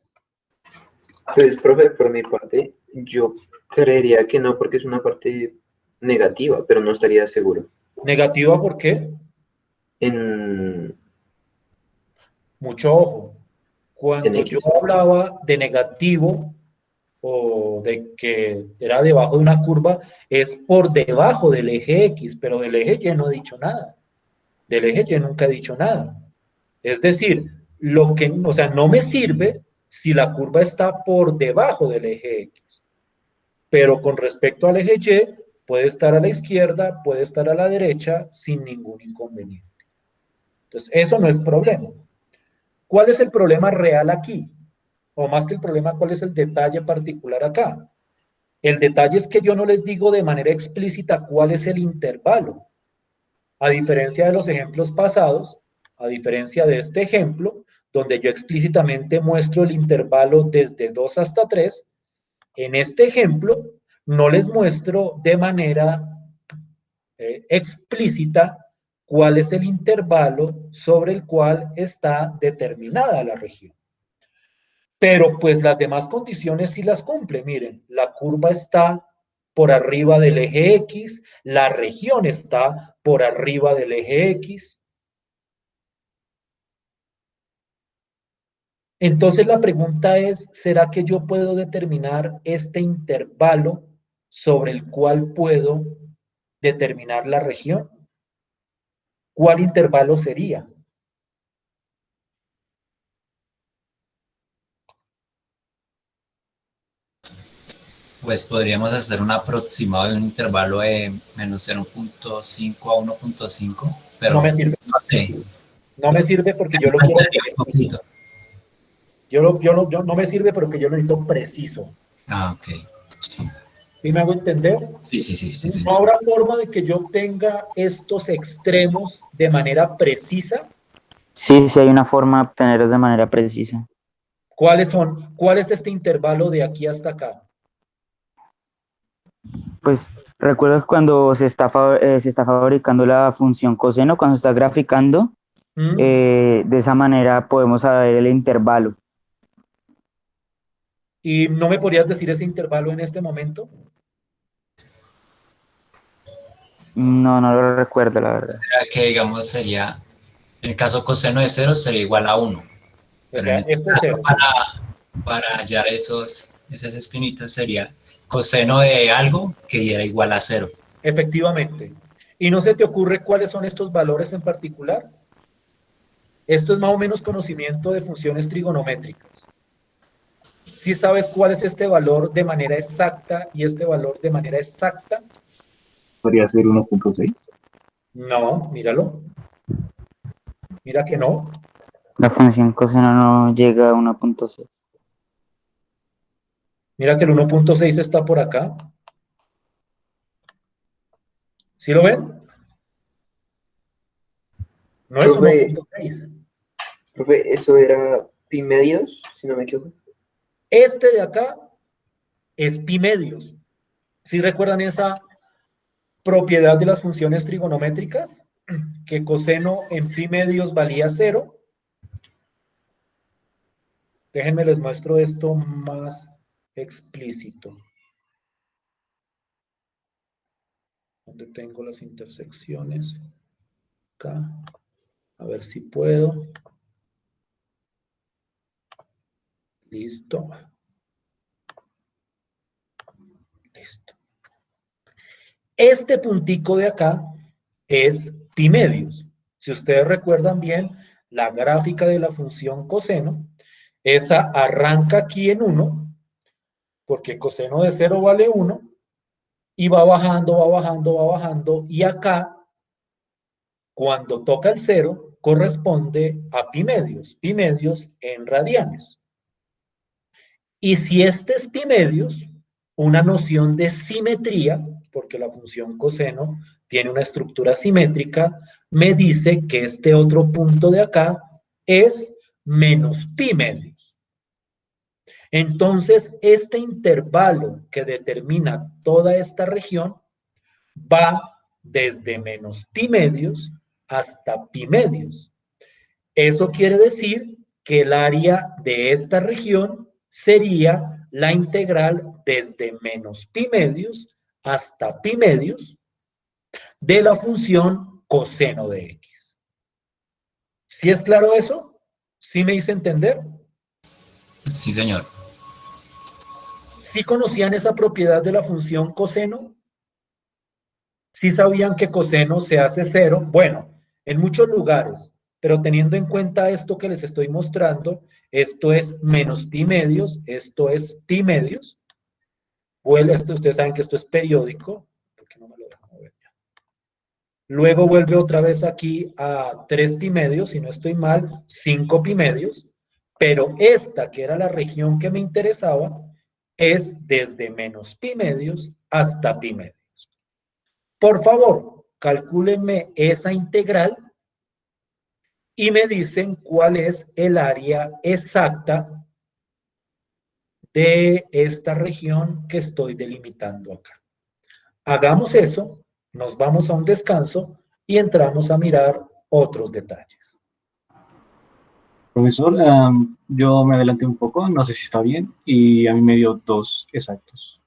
Pues, profe, por mi parte, yo creería que no, porque es una parte negativa, pero no estaría seguro. ¿Negativa por qué? En, Mucho ojo. en Cuando yo X. hablaba de negativo o de que era debajo de una curva, es por debajo del eje X, pero del eje Y no he dicho nada. Del eje Y nunca he dicho nada. Es decir, o sea, no me sirve si la curva está por debajo del eje X, pero con respecto al eje Y, puede estar a la izquierda, puede estar a la derecha sin ningún inconveniente. Entonces, eso no es problema. ¿Cuál es el problema real aquí? O más que el problema, ¿cuál es el detalle particular acá? El detalle es que yo no les digo de manera explícita cuál es el intervalo. A diferencia de los ejemplos pasados, a diferencia de este ejemplo, donde yo explícitamente muestro el intervalo desde 2 hasta 3, en este ejemplo no les muestro de manera explícita cuál es el intervalo sobre el cual está determinada la región. Pero pues las demás condiciones sí las cumple. Miren, la curva está por arriba del eje X, la región está por arriba del eje X. Entonces la pregunta es, ¿será que yo puedo determinar este intervalo sobre el cual puedo determinar la región? ¿Cuál intervalo sería? Pues podríamos hacer un aproximado de un intervalo de menos 0.5 a 1.5, pero No me sirve. no sé. No me sirve porque yo lo quiero preciso. Yo no me sirve porque yo lo necesito preciso. Ah, ok. ¿Sí me hago entender? Sí, sí, sí, sí, sí. No habrá forma de que yo obtenga estos extremos de manera precisa. Sí, sí hay una forma de obtenerlos de manera precisa. ¿Cuáles son? ¿Cuál es este intervalo de aquí hasta acá? Pues recuerdo que cuando se está fabricando la función coseno, cuando se está graficando, de esa manera podemos saber el intervalo. ¿Y no me podrías decir ese intervalo en este momento? No, no lo recuerdo, la verdad. Será que, digamos, sería, en el caso coseno de 0 sería igual a 1. Pero O sea, en este este es caso, 0. para hallar esas espinitas sería coseno de algo que diera igual a 0. Efectivamente. ¿Y no se te ocurre cuáles son estos valores en particular? Esto es más o menos conocimiento de funciones trigonométricas. ¿Sí sabes cuál es este valor de manera exacta y este valor de manera exacta? ¿Podría ser 1.6? No, míralo. Mira que no. La función coseno no llega a 1.6. Mira que el 1.6 está por acá. ¿Sí lo ven? No es Profe, 1.6. profe, eso era pi medios, si no me equivoco. Este de acá es pi medios. ¿Sí recuerdan esa propiedad de las funciones trigonométricas? Que coseno en pi medios valía 0. Déjenme les muestro esto más explícito. ¿Dónde tengo las intersecciones? Acá. A ver si puedo. Listo. Listo. Este puntico de acá es pi medios. Si ustedes recuerdan bien, la gráfica de la función coseno, esa arranca aquí en 1, porque coseno de 0 vale 1, y va bajando, va bajando, va bajando, y acá, cuando toca el 0, corresponde a pi medios en radianes. Y si este es pi medios, una noción de simetría, porque la función coseno tiene una estructura simétrica, me dice que este otro punto de acá es menos pi medios. Entonces, este intervalo que determina toda esta región va desde menos pi medios hasta pi medios. Eso quiere decir que el área de esta región sería la integral desde menos pi medios hasta pi medios de la función coseno de x. ¿Sí es claro eso? ¿Sí me hice entender? Sí, señor. ¿Sí conocían esa propiedad de la función coseno? ¿Sí sabían que coseno se hace cero? Bueno, en muchos lugares, pero teniendo en cuenta esto que les estoy mostrando, esto es menos pi medios, esto es pi medios. Vuelve esto, ustedes saben que esto es periódico, porque no me lo dejan mover ya. Luego vuelve otra vez aquí a 3 pi medios, si no estoy mal, 5 pi medios, pero esta, que era la región que me interesaba, es desde menos pi medios hasta pi medios. Por favor, calcúlenme esa integral y me dicen cuál es el área exacta de esta región que estoy delimitando acá. Hagamos eso, nos vamos a un descanso y entramos a mirar otros detalles. Profesor, yo me adelanté un poco, no sé si está bien, y a mí me dio 2 exactos.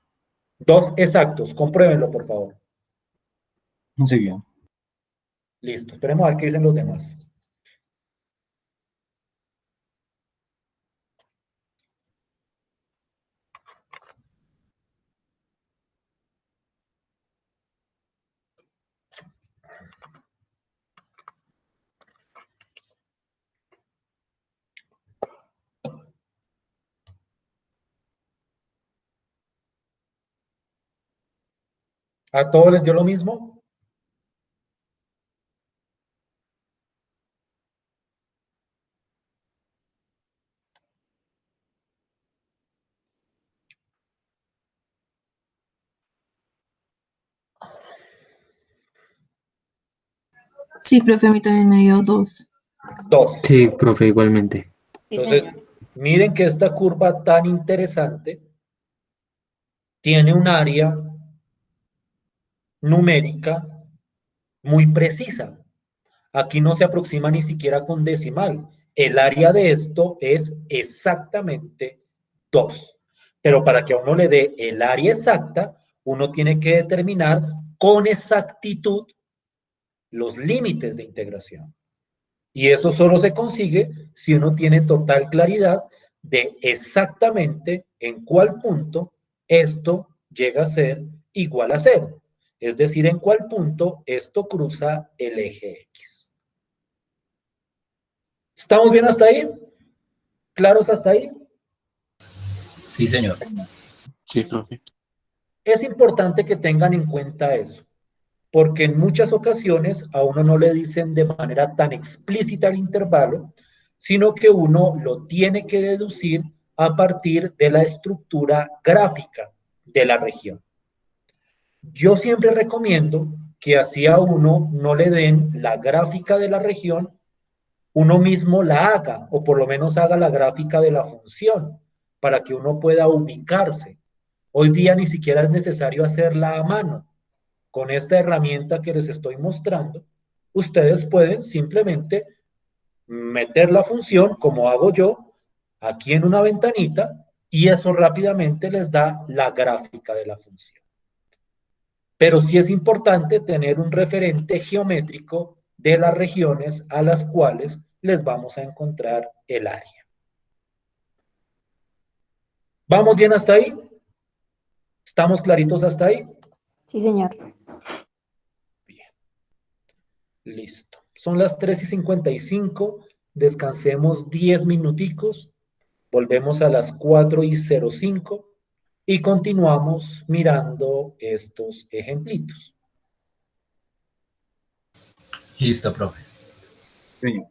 2 exactos, compruébenlo por favor. Enseguida. Listo, esperemos a ver qué dicen los demás. ¿A todos les dio lo mismo? Sí, profe, a mí también me dio 2. 2. Sí, profe, igualmente. Sí, Entonces, señor. miren que esta curva tan interesante tiene un área numérica muy precisa. Aquí no se aproxima ni siquiera con decimal. El área de esto es exactamente 2. Pero para que a uno le dé el área exacta, uno tiene que determinar con exactitud los límites de integración. Y eso solo se consigue si uno tiene total claridad de exactamente en cuál punto esto llega a ser igual a cero. Es decir, en cuál punto esto cruza el eje X. ¿Estamos bien hasta ahí? ¿Claros hasta ahí? Sí, señor. Sí, profe. Es importante que tengan en cuenta eso, porque en muchas ocasiones a uno no le dicen de manera tan explícita el intervalo, sino que uno lo tiene que deducir a partir de la estructura gráfica de la región. Yo siempre recomiendo que así a uno no le den la gráfica de la región, uno mismo la haga, o por lo menos haga la gráfica de la función, para que uno pueda ubicarse. Hoy día ni siquiera es necesario hacerla a mano. Con esta herramienta que les estoy mostrando, ustedes pueden simplemente meter la función, como hago yo, aquí en una ventanita, y eso rápidamente les da la gráfica de la función. Pero sí es importante tener un referente geométrico de las regiones a las cuales les vamos a encontrar el área. ¿Vamos bien hasta ahí? ¿Estamos claritos hasta ahí? Sí, señor. Bien, listo. Son las 3:55. Descansemos 10 minuticos. Volvemos a las 4:05 y continuamos mirando estos ejemplitos. Listo, profe. Sí.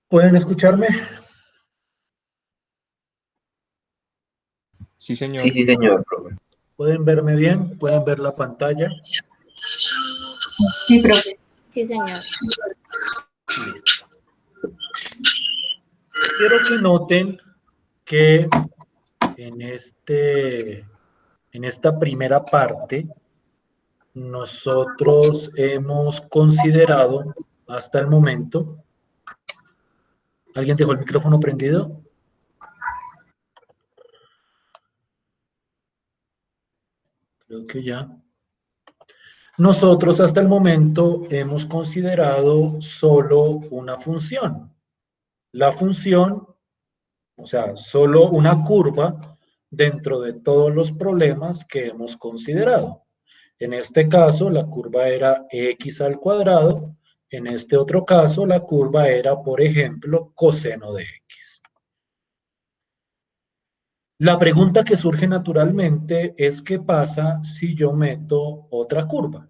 ¿Pueden escucharme? Sí, señor. Sí, sí, señor, profe. ¿Pueden verme bien? ¿Pueden ver la pantalla? Sí, profe. Sí, señor. Listo. Quiero que noten que en esta primera parte nosotros hemos considerado hasta el momento. ¿Alguien dejó el micrófono prendido? Creo que ya. Nosotros hasta el momento hemos considerado solo una función. La función, o sea, solo una curva dentro de todos los problemas que hemos considerado. En este caso, la curva era x al cuadrado. En este otro caso, la curva era, por ejemplo, coseno de x. La pregunta que surge naturalmente es ¿qué pasa si yo meto otra curva?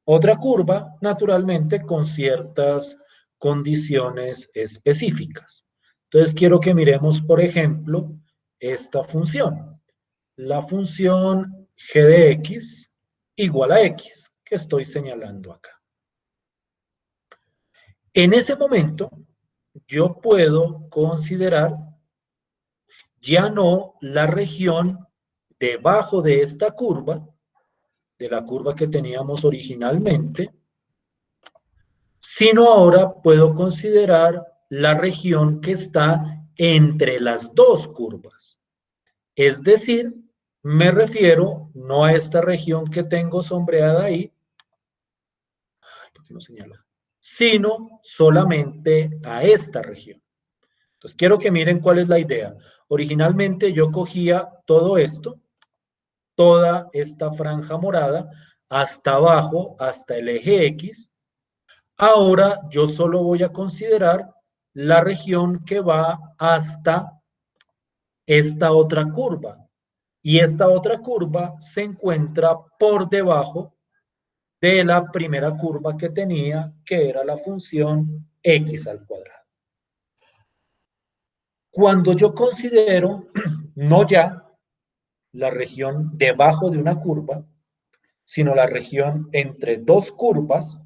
Otra curva, naturalmente, con ciertas condiciones específicas. Entonces, quiero que miremos, por ejemplo, esta función. La función g de x igual a x, que estoy señalando acá. En ese momento, yo puedo considerar ya no la región debajo de esta curva, de la curva que teníamos originalmente, sino ahora puedo considerar la región que está entre las dos curvas. Es decir, me refiero no a esta región que tengo sombreada ahí, ¿por qué no señala? Sino solamente a esta región. Entonces quiero que miren cuál es la idea. Originalmente yo cogía todo esto, toda esta franja morada, hasta abajo, hasta el eje X. Ahora yo solo voy a considerar la región que va hasta esta otra curva. Y esta otra curva se encuentra por debajo de la primera curva que tenía, que era la función x al cuadrado. Cuando yo considero no ya la región debajo de una curva, sino la región entre dos curvas,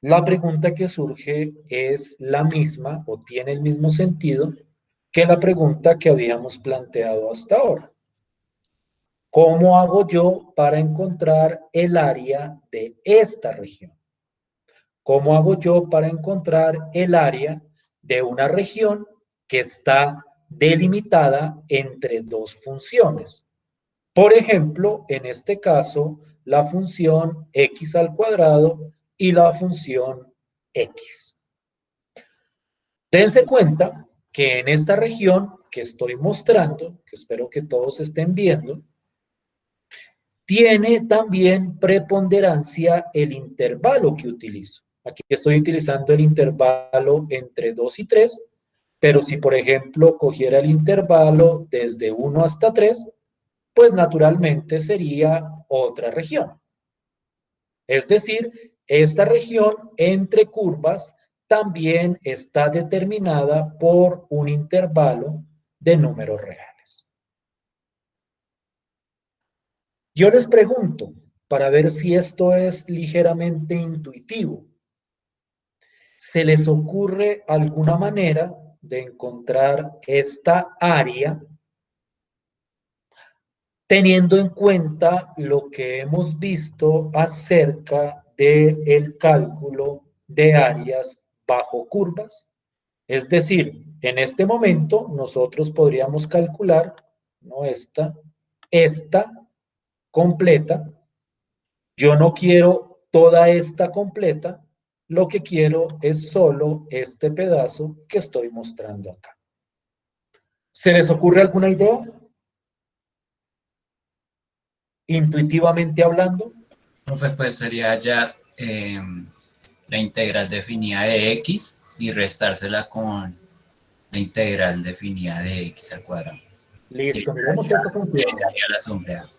la pregunta que surge es la misma o tiene el mismo sentido que la pregunta que habíamos planteado hasta ahora. ¿Cómo hago yo para encontrar el área de esta región? ¿Cómo hago yo para encontrar el área de una región que está delimitada entre dos funciones? Por ejemplo, en este caso, la función x al cuadrado y la función x. Dense cuenta que en esta región que estoy mostrando, que espero que todos estén viendo, tiene también preponderancia el intervalo que utilizo. Aquí estoy utilizando el intervalo entre 2 y 3, pero si por ejemplo cogiera el intervalo desde 1 hasta 3, pues naturalmente sería otra región. Es decir, esta región entre curvas también está determinada por un intervalo de números reales. Yo les pregunto, para ver si esto es ligeramente intuitivo, ¿se les ocurre alguna manera de encontrar esta área teniendo en cuenta lo que hemos visto acerca del cálculo de áreas bajo curvas? Es decir, en este momento nosotros podríamos calcular, no esta completa. Yo no quiero toda esta completa, lo que quiero es solo este pedazo que estoy mostrando acá. ¿Se les ocurre alguna idea? Intuitivamente hablando. Profe, pues sería hallar la integral definida de x y restársela con la integral definida de x al cuadrado. Listo, miremos eso con cuidado. La sombreada.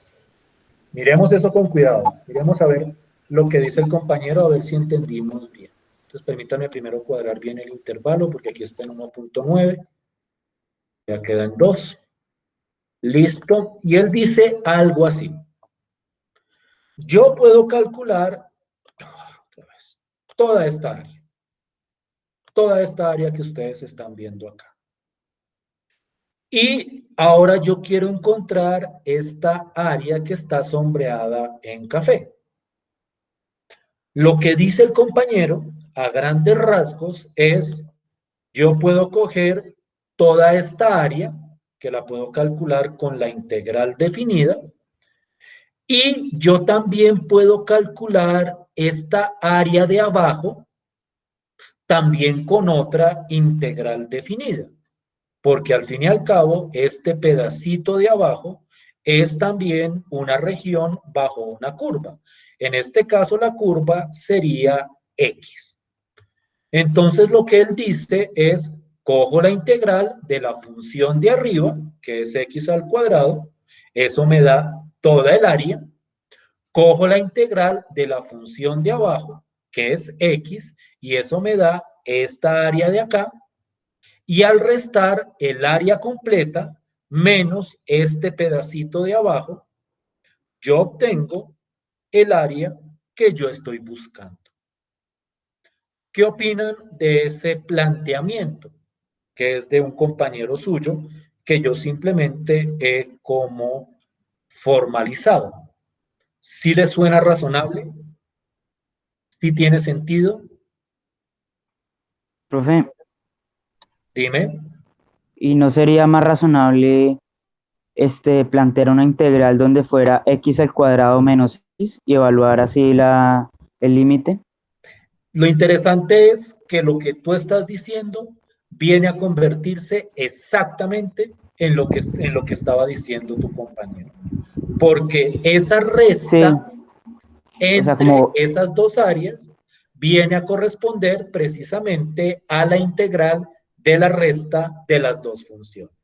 Miremos eso con cuidado. Miremos a ver lo que dice el compañero, a ver si entendimos bien. Entonces permítanme primero cuadrar bien el intervalo, porque aquí está en 1.9, ya queda en 2. Listo. Y él dice algo así. Yo puedo calcular otra vez, toda esta área que ustedes están viendo acá. Y ahora yo quiero encontrar esta área que está sombreada en café. Lo que dice el compañero, a grandes rasgos, es, yo puedo coger toda esta área, que la puedo calcular con la integral definida, y yo también puedo calcular esta área de abajo, también con otra integral definida, porque al fin y al cabo, este pedacito de abajo es también una región bajo una curva. En este caso, la curva sería X. Entonces, lo que él dice es, cojo la integral de la función de arriba, que es X al cuadrado, eso me da toda el área. Cojo la integral de la función de abajo, que es X, y eso me da esta área de acá, y al restar el área completa menos este pedacito de abajo, yo obtengo el área que yo estoy buscando. ¿Qué opinan de ese planteamiento? Que es de un compañero suyo, que yo simplemente he como formalizado. ¿Sí les suena razonable? ¿Sí tiene sentido? Profe, Dime. ¿y no sería más razonable plantear una integral donde fuera x al cuadrado menos x y evaluar así el límite? Lo interesante es que lo que tú estás diciendo viene a convertirse exactamente en lo que estaba diciendo tu compañero. Porque esa resta entre esas dos áreas viene a corresponder precisamente a la integral de la resta de las dos funciones.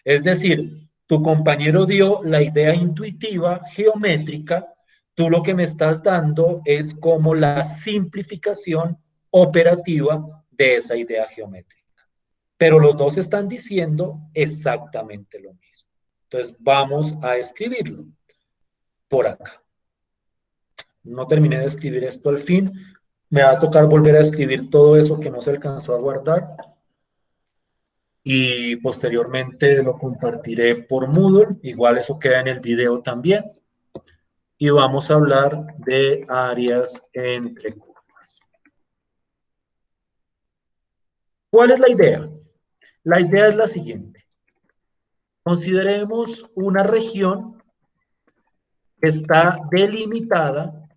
Es decir, tu compañero dio la idea intuitiva, geométrica, tú lo que me estás dando es como la simplificación operativa de esa idea geométrica. Pero los dos están diciendo exactamente lo mismo. Entonces vamos a escribirlo por acá. No terminé de escribir esto al fin. Me va a tocar volver a escribir todo eso que no se alcanzó a guardar. Y posteriormente lo compartiré por Moodle. Igual eso queda en el video también. Y vamos a hablar de áreas entre curvas. ¿Cuál es la idea? La idea es la siguiente. Consideremos una región que está delimitada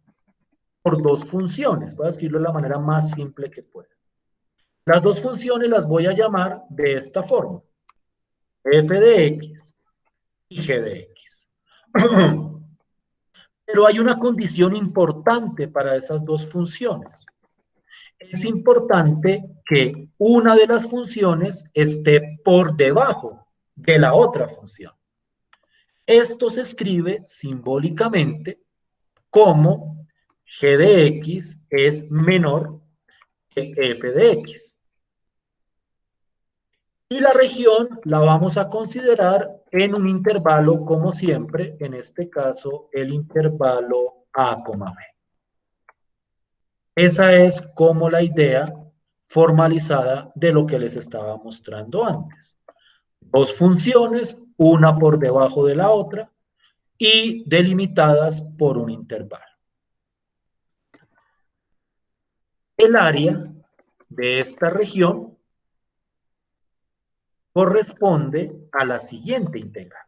por dos funciones. Voy a escribirlo de la manera más simple que pueda. Las dos funciones las voy a llamar de esta forma. F de X y G de X. Pero hay una condición importante para esas dos funciones. Es importante que una de las funciones esté por debajo de la otra función. Esto se escribe simbólicamente como G de X es menor que F de X. Y la región la vamos a considerar en un intervalo, como siempre, en este caso, el intervalo A, B. Esa es como la idea formalizada de lo que les estaba mostrando antes. Dos funciones, una por debajo de la otra, y delimitadas por un intervalo. El área de esta región corresponde a la siguiente integral.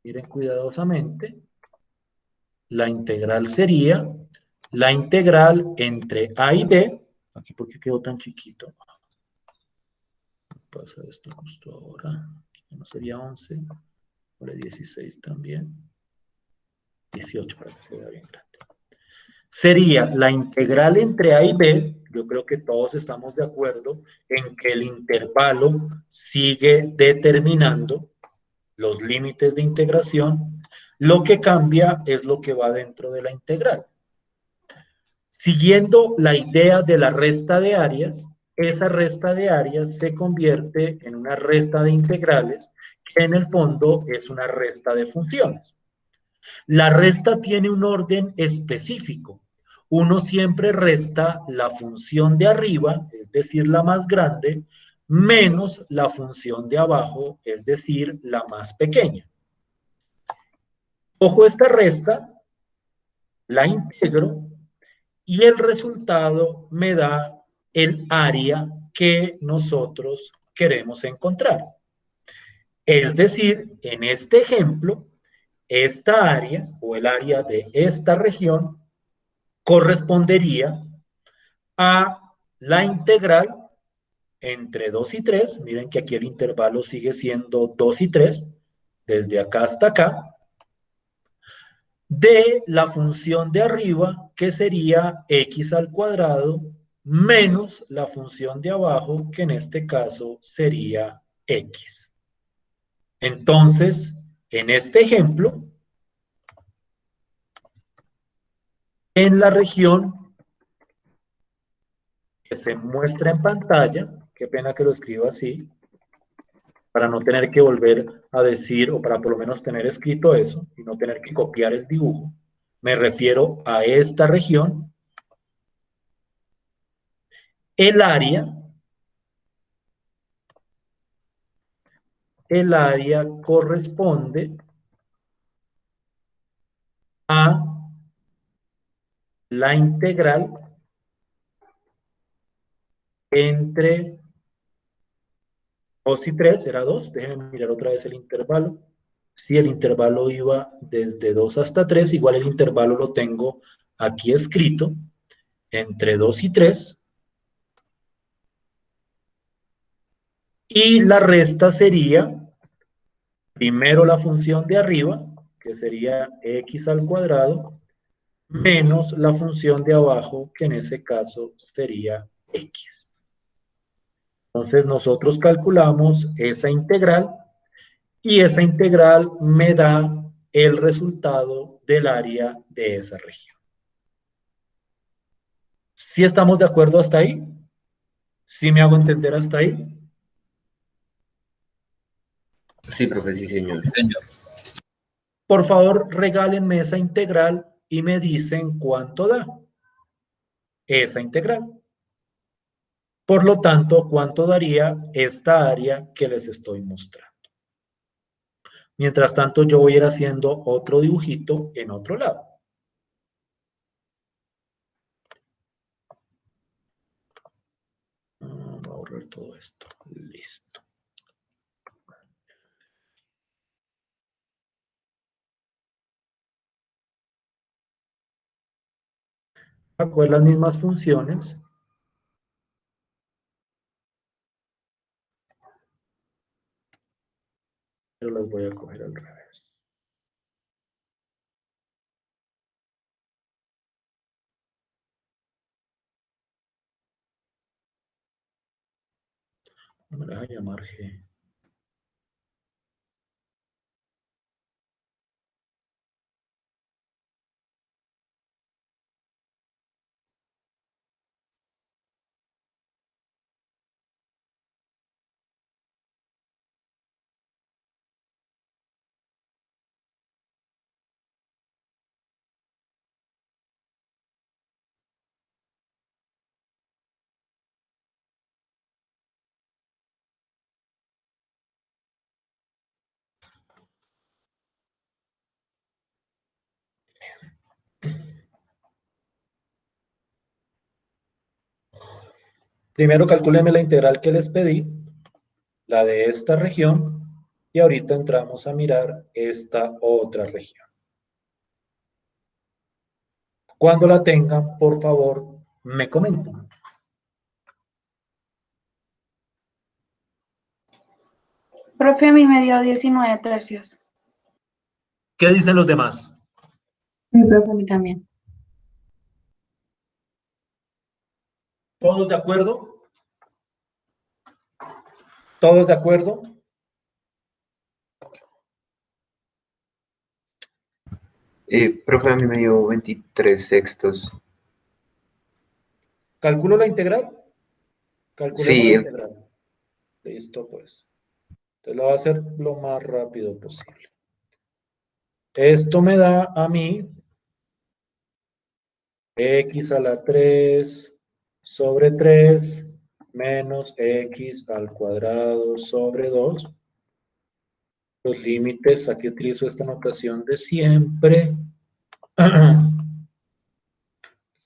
Miren cuidadosamente. La integral sería la integral entre A y B. Aquí, ¿por qué quedó tan chiquito? ¿Qué pasa esto justo ahora? No sería 11. Ahora 16 también. 18 para que se vea bien grande. Sería la integral entre A y B. Yo creo que todos estamos de acuerdo en que el intervalo sigue determinando los límites de integración. Lo que cambia es lo que va dentro de la integral. Siguiendo la idea de la resta de áreas, esa resta de áreas se convierte en una resta de integrales, que en el fondo es una resta de funciones. La resta tiene un orden específico. Uno siempre resta la función de arriba, es decir, la más grande, menos la función de abajo, es decir, la más pequeña. Cojo esta resta, la integro, y el resultado me da el área que nosotros queremos encontrar. Es decir, en este ejemplo, esta área o el área de esta región correspondería a la integral entre 2 y 3. Miren que aquí el intervalo sigue siendo 2 y 3, desde acá hasta acá, de la función de arriba, que sería x al cuadrado, menos la función de abajo, que en este caso sería x. Entonces, en este ejemplo, en la región que se muestra en pantalla, qué pena que lo escriba así, para no tener que volver a decir, o para por lo menos tener escrito eso, y no tener que copiar el dibujo, me refiero a esta región. El área corresponde a la integral entre 2 y 3, era 2, déjenme mirar otra vez el intervalo. Si el intervalo iba desde 2 hasta 3, igual el intervalo lo tengo aquí escrito, entre 2 y 3. Y la resta sería, primero la función de arriba, que sería x al cuadrado, menos la función de abajo, que en ese caso sería x. Entonces nosotros calculamos esa integral, y esa integral me da el resultado del área de esa región. ¿Sí estamos de acuerdo hasta ahí? ¿Sí me hago entender hasta ahí? Sí, profe, sí, señor. Sí, señor. Por favor, regálenme esa integral y me dicen cuánto da esa integral. Por lo tanto, ¿cuánto daría esta área que les estoy mostrando? Mientras tanto, yo voy a ir haciendo otro dibujito en otro lado. Voy a borrar todo esto. Listo. Acuerdo las mismas funciones. Pero las voy a coger al revés. No me la voy a llamar G. Primero calcúleme la integral que les pedí, la de esta región, y ahorita entramos a mirar esta otra región. Cuando la tengan, por favor, me comentan. Profe, a mí me dio 19 tercios. ¿Qué dicen los demás? Sí, profe, a mí también. ¿Todos de acuerdo? ¿Todos de acuerdo? Profe, a mí me dio 23 sextos. ¿Calculo la integral? Calculemos Sí, la integral. Listo, pues. Entonces lo voy a hacer lo más rápido posible. Esto me da a mí x a la 3 sobre 3 menos x al cuadrado sobre 2. Los límites, aquí utilizo esta notación de siempre.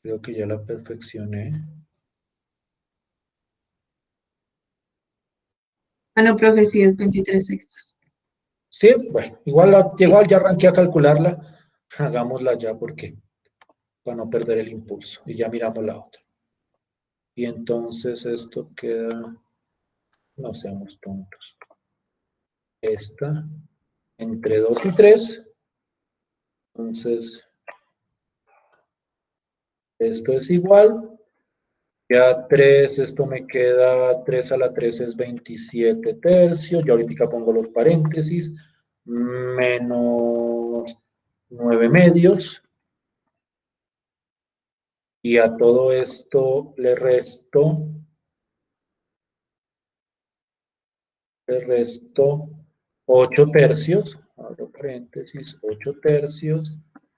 Creo que ya la perfeccioné. No, profe, sí es 23 sextos. Sí, bueno, igual, Sí. igual ya arranqué a calcularla. Hagámosla ya porque para no perder el impulso. Y ya miramos la otra. Y entonces esto queda, no seamos tontos. Esta, entre 2 y 3. Entonces, esto es igual. Ya 3, esto me queda 3 a la 3 es 27 tercios. Yo ahorita pongo los paréntesis. Menos 9 medios. Y a todo esto le resto 8 tercios, abro paréntesis, 8 tercios,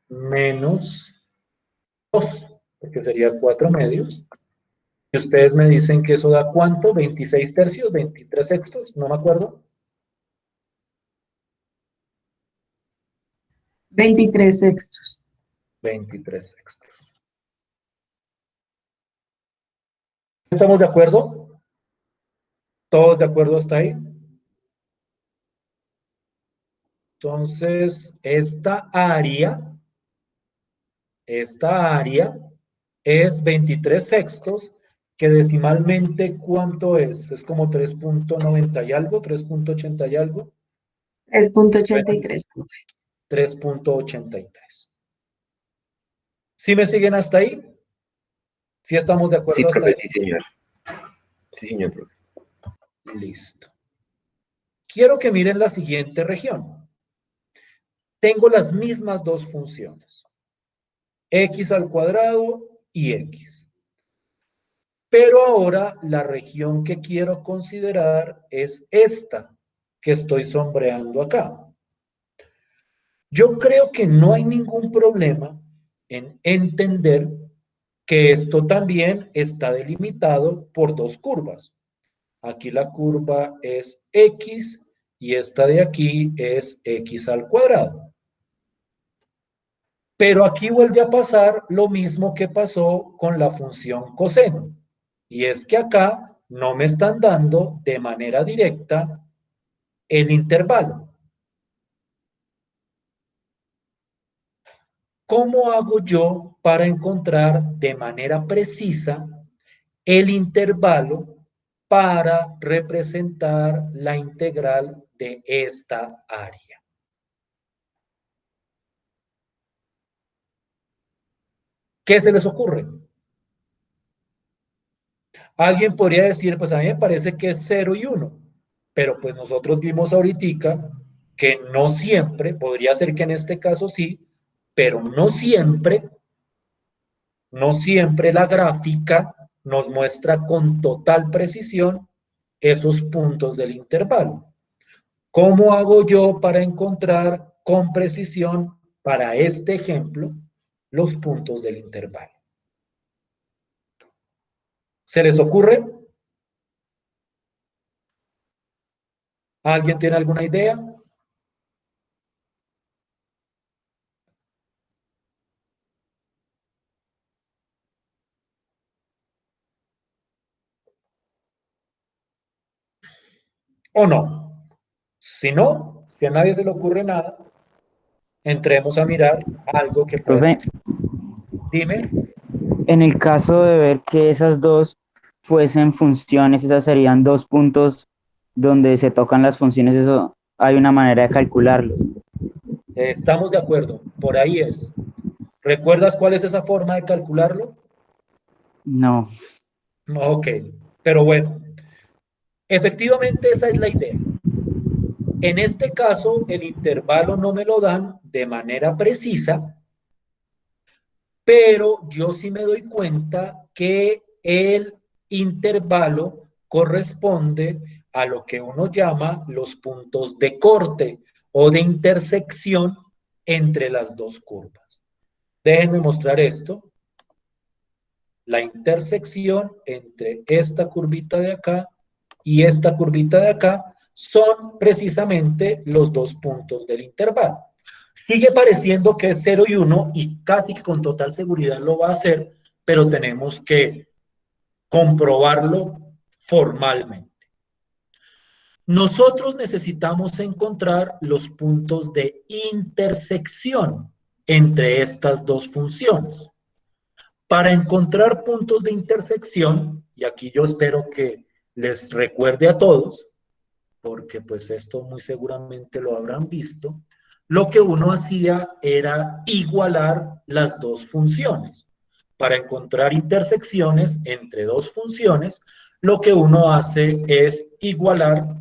menos 2, porque sería 4 medios. Y ustedes me dicen que eso da ¿cuánto? 26 tercios, 23 sextos, no me acuerdo. 23 sextos. 23 sextos. ¿Estamos de acuerdo? ¿Todos de acuerdo hasta ahí? Entonces, esta área es 23 sextos, que decimalmente, ¿cuánto es? Es como 3.90 y algo, 3.80 y algo. 3.83, profe. 3.83. ¿Sí me siguen hasta ahí? ¿Sí estamos de sí, acuerdo hasta profe, ahí? sí, señor. Sí, señor, profe. Listo. Quiero que miren la siguiente región. Tengo las mismas dos funciones. X al cuadrado y X. Pero ahora la región que quiero considerar es esta que estoy sombreando acá. Yo creo que no hay ningún problema en entender que esto también está delimitado por dos curvas. Aquí la curva es X y esta de aquí es X al cuadrado. Pero aquí vuelve a pasar lo mismo que pasó con la función coseno. Y es que acá no me están dando de manera directa el intervalo. ¿Cómo hago yo para encontrar de manera precisa el intervalo para representar la integral de esta área? ¿Qué se les ocurre? Alguien podría decir, pues a mí me parece que es 0 y 1, pero pues nosotros vimos ahorita que no siempre, podría ser que en este caso sí, pero no siempre la gráfica nos muestra con total precisión esos puntos del intervalo. ¿Cómo hago yo para encontrar con precisión, para este ejemplo, los puntos del intervalo? ¿Se les ocurre? ¿Alguien tiene alguna idea? ¿O no? Si no, si a nadie se le ocurre nada, entremos a mirar algo que pueda. Profe, Dime. en el caso de ver que esas dos fuesen funciones, esas serían dos puntos donde se tocan las funciones, eso hay una manera de calcularlo. Estamos de acuerdo, por ahí es. ¿Recuerdas cuál es esa forma de calcularlo? No. Ok, pero bueno, efectivamente esa es la idea. En este caso, el intervalo no me lo dan de manera precisa, pero yo sí me doy cuenta que el intervalo corresponde a lo que uno llama los puntos de corte o de intersección entre las dos curvas. Déjenme mostrar esto. La intersección entre esta curvita de acá y esta curvita de acá son precisamente los dos puntos del intervalo. Sigue pareciendo que es 0 y 1 y casi que con total seguridad lo va a hacer, pero tenemos que comprobarlo formalmente. Nosotros necesitamos encontrar los puntos de intersección entre estas dos funciones. Para encontrar puntos de intersección, y aquí yo espero que les recuerde a todos, porque pues esto muy seguramente lo habrán visto, lo que uno hacía era igualar las dos funciones. Para encontrar intersecciones entre dos funciones, lo que uno hace es igualar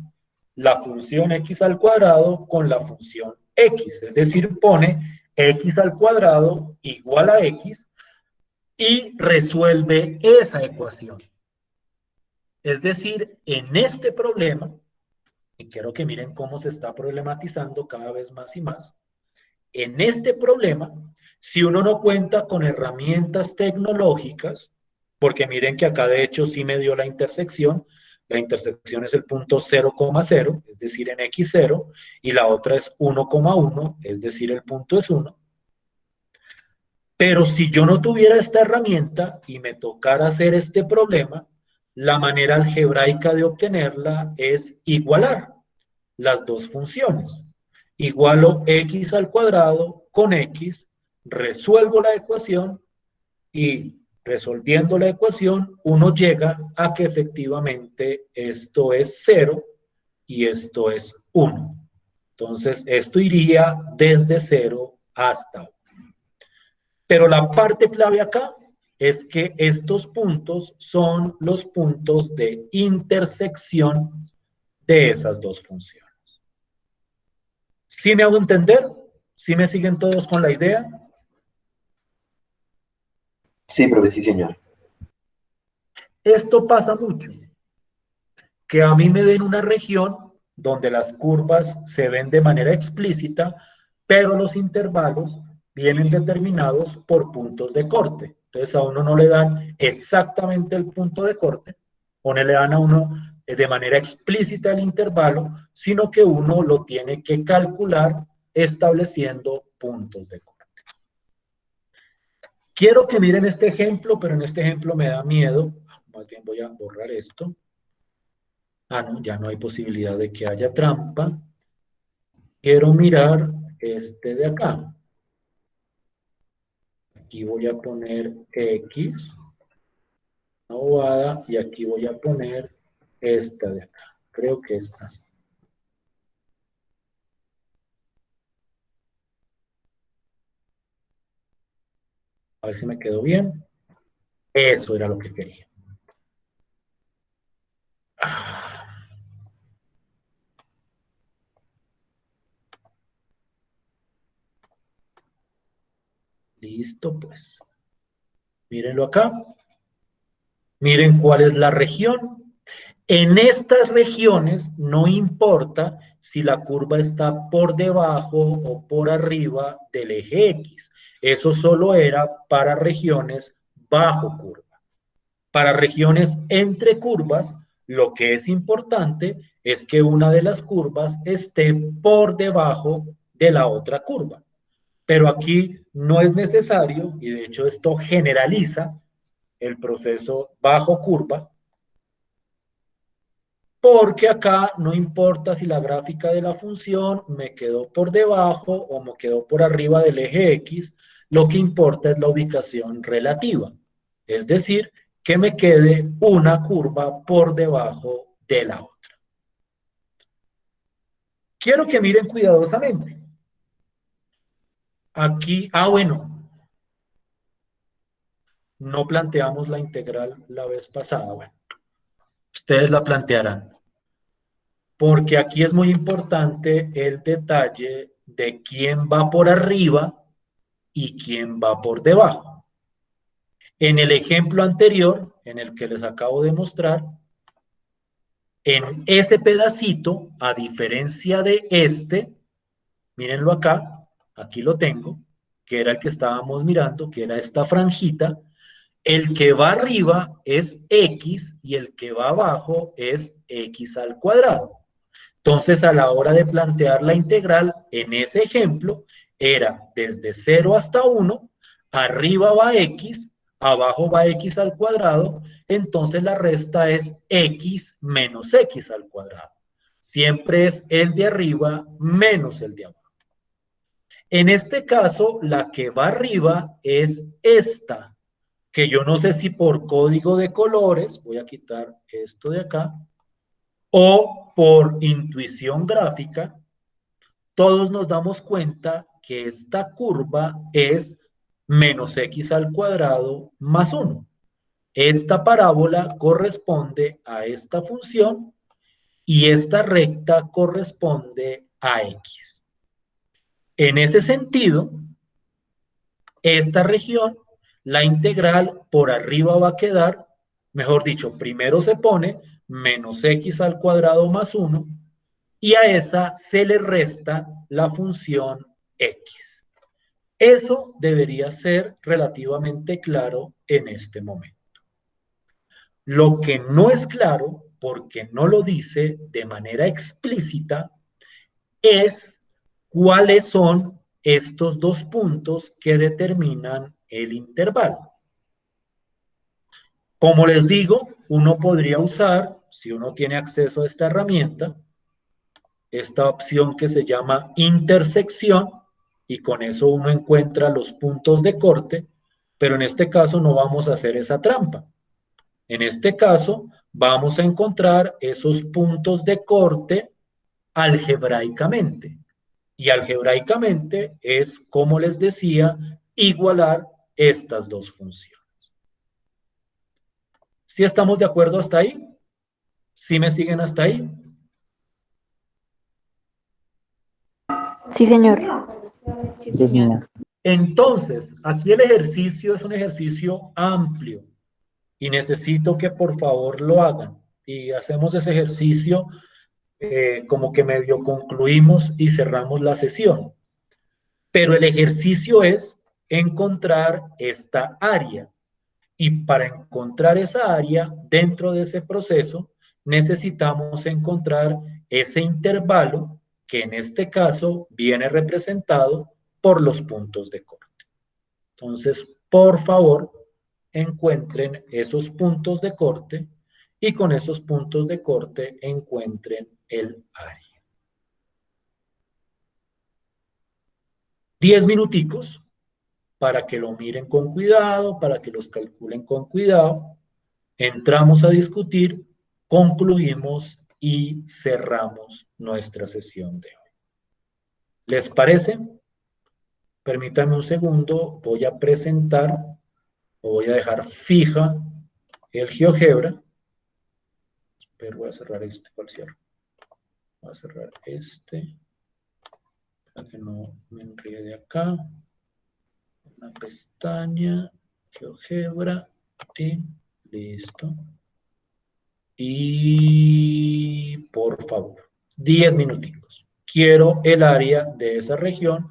la función x al cuadrado con la función x, es decir, pone x al cuadrado igual a x y resuelve esa ecuación. Es decir, en este problema, y quiero que miren cómo se está problematizando cada vez más y más, en este problema, si uno no cuenta con herramientas tecnológicas, porque miren que acá de hecho sí me dio la intersección es el punto 0,0, es decir, en x0, y la otra es 1,1, es decir, el punto es 1. Pero si yo no tuviera esta herramienta y me tocara hacer este problema, la manera algebraica de obtenerla es igualar las dos funciones. Igualo x al cuadrado con x, resuelvo la ecuación y resolviendo la ecuación uno llega a que efectivamente esto es 0 y esto es 1. Entonces esto iría desde 0 hasta 1. Pero la parte clave acá es que estos puntos son los puntos de intersección de esas dos funciones. ¿Sí me hago entender? ¿Sí me siguen todos con la idea? Sí, profe, sí, señor. Esto pasa mucho. Que a mí me den una región donde las curvas se ven de manera explícita, pero los intervalos vienen determinados por puntos de corte. Entonces a uno no le dan exactamente el punto de corte, o no le dan a uno de manera explícita el intervalo, sino que uno lo tiene que calcular estableciendo puntos de corte. Quiero que miren este ejemplo, pero en este ejemplo me da miedo. Más bien voy a borrar esto. Ah, no, ya no hay posibilidad de que haya trampa. Quiero mirar este de acá. Aquí voy a poner X, una bobada, y aquí voy a poner esta de acá. Creo que es así. A ver si me quedó bien. Eso era lo que quería. Listo, pues. Mírenlo acá. Miren cuál es la región. En estas regiones no importa si la curva está por debajo o por arriba del eje X. Eso solo era para regiones bajo curva. Para regiones entre curvas, lo que es importante es que una de las curvas esté por debajo de la otra curva. Pero aquí no es necesario, y de hecho esto generaliza el proceso bajo curva, porque acá no importa si la gráfica de la función me quedó por debajo o me quedó por arriba del eje X, lo que importa es la ubicación relativa, es decir, que me quede una curva por debajo de la otra. Quiero que miren cuidadosamente. Aquí, bueno, no planteamos la integral la vez pasada, bueno, ustedes la plantearán. Porque aquí es muy importante el detalle de quién va por arriba y quién va por debajo. En el ejemplo anterior, en el que les acabo de mostrar, en ese pedacito, a diferencia de este, mírenlo acá, aquí lo tengo, que era el que estábamos mirando, que era esta franjita, el que va arriba es x y el que va abajo es x al cuadrado. Entonces, a la hora de plantear la integral, en ese ejemplo, era desde 0 hasta 1, arriba va x, abajo va x al cuadrado, entonces la resta es x menos x al cuadrado. Siempre es el de arriba menos el de abajo. En este caso, la que va arriba es esta, que yo no sé si por código de colores, voy a quitar esto de acá, o por intuición gráfica, todos nos damos cuenta que esta curva es menos x al cuadrado más 1. Esta parábola corresponde a esta función y esta recta corresponde a x. En ese sentido, esta región, la integral por arriba va a quedar, mejor dicho, primero se pone menos x al cuadrado más 1 y a esa se le resta la función x. Eso debería ser relativamente claro en este momento. Lo que no es claro, porque no lo dice de manera explícita, es cuáles son estos dos puntos que determinan el intervalo. Como les digo, uno podría usar, si uno tiene acceso a esta herramienta, esta opción que se llama intersección, y con eso uno encuentra los puntos de corte, pero en este caso no vamos a hacer esa trampa. En este caso vamos a encontrar esos puntos de corte algebraicamente. Y algebraicamente es, como les decía, igualar estas dos funciones. ¿Sí estamos de acuerdo hasta ahí? ¿Sí me siguen hasta ahí? Sí, señor. Sí, Sí, señor. señor. Entonces, aquí el ejercicio es un ejercicio amplio y necesito que por favor lo hagan. Y hacemos ese ejercicio como que medio concluimos y cerramos la sesión. Pero el ejercicio es encontrar esta área. Y para encontrar esa área dentro de ese proceso, necesitamos encontrar ese intervalo que en este caso viene representado por los puntos de corte. Entonces, por favor, encuentren esos puntos de corte y con esos puntos de corte encuentren el área. 10 minuticos para que lo miren con cuidado, para que los calculen con cuidado. Entramos a discutir, concluimos y cerramos nuestra sesión de hoy. ¿Les parece? Permítanme un segundo, voy a presentar o voy a dejar fija el GeoGebra. Pero voy a cerrar este, ¿cuál cierro? Voy a cerrar este, para que no me enrede acá. Una pestaña, GeoGebra, y listo. Y por favor, 10 minuticos. Quiero el área de esa región,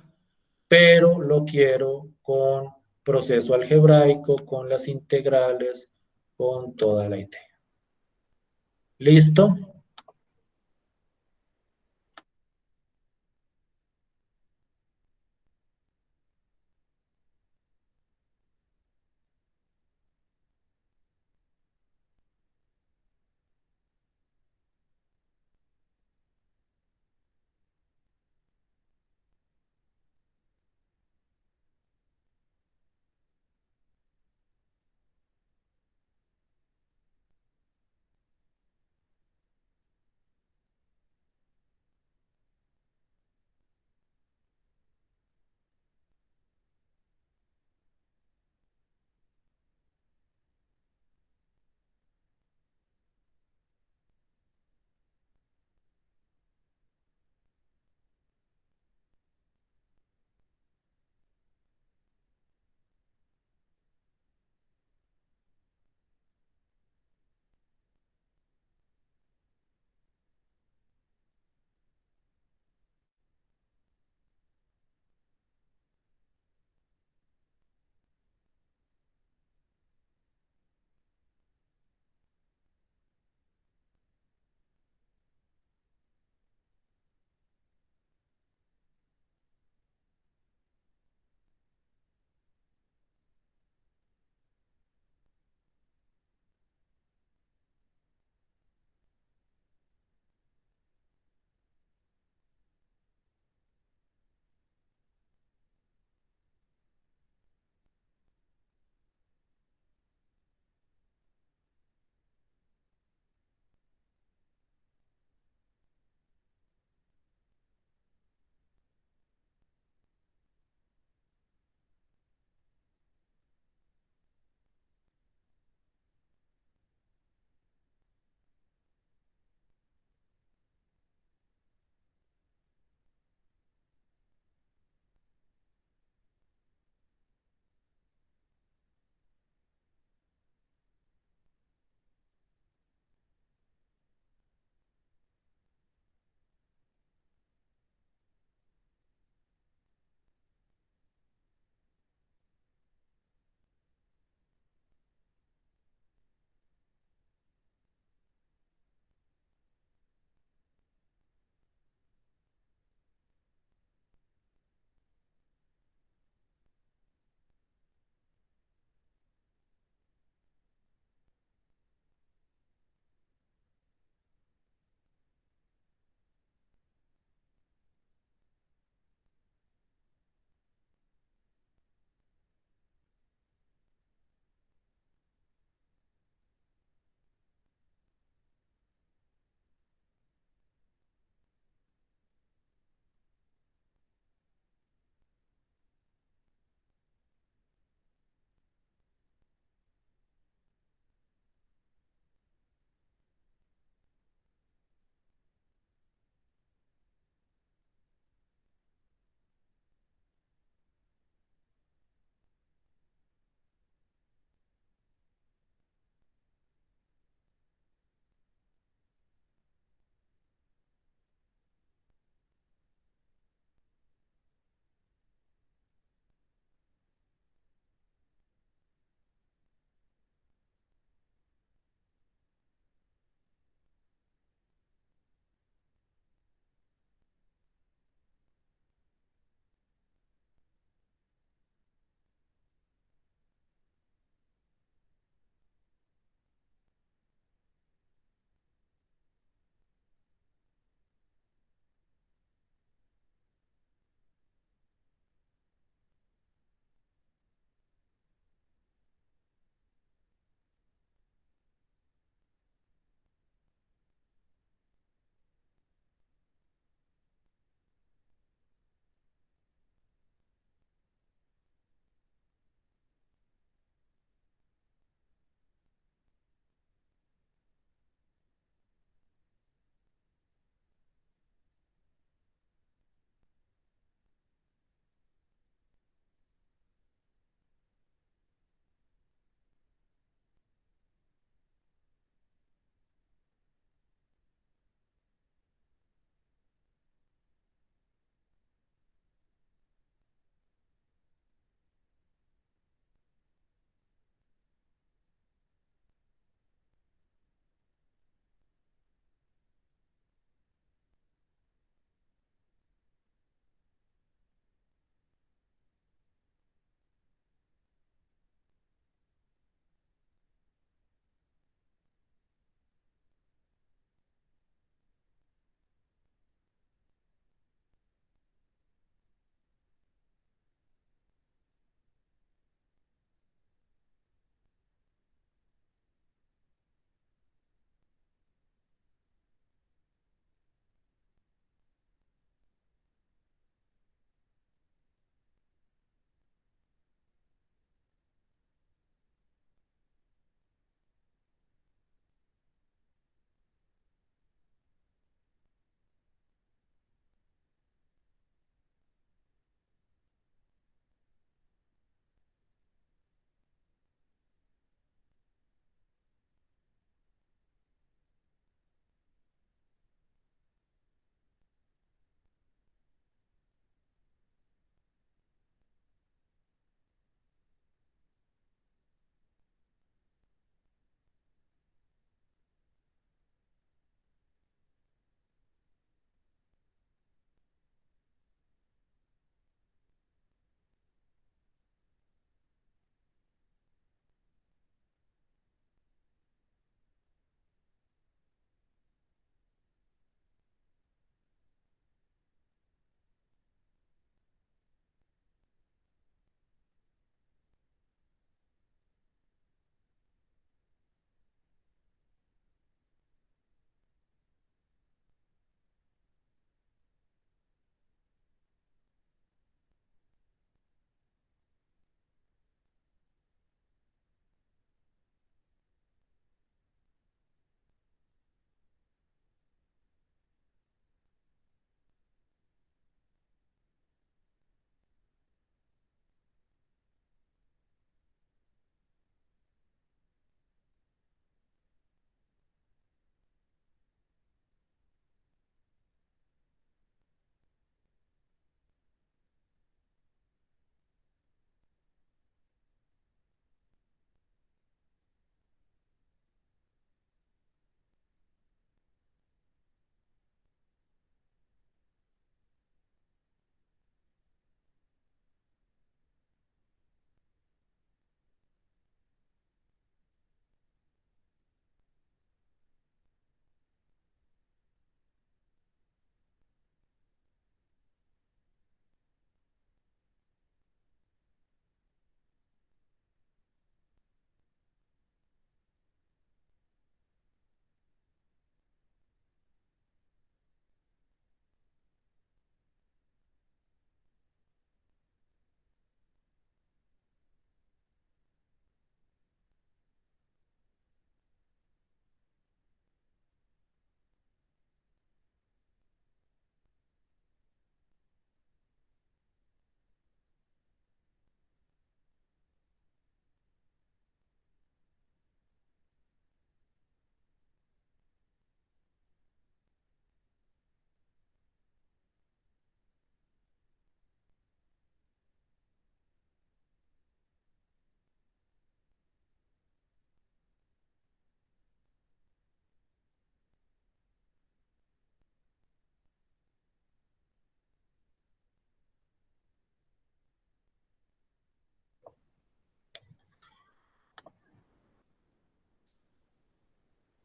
pero lo quiero con proceso algebraico, con las integrales, con toda la idea. ¿Listo?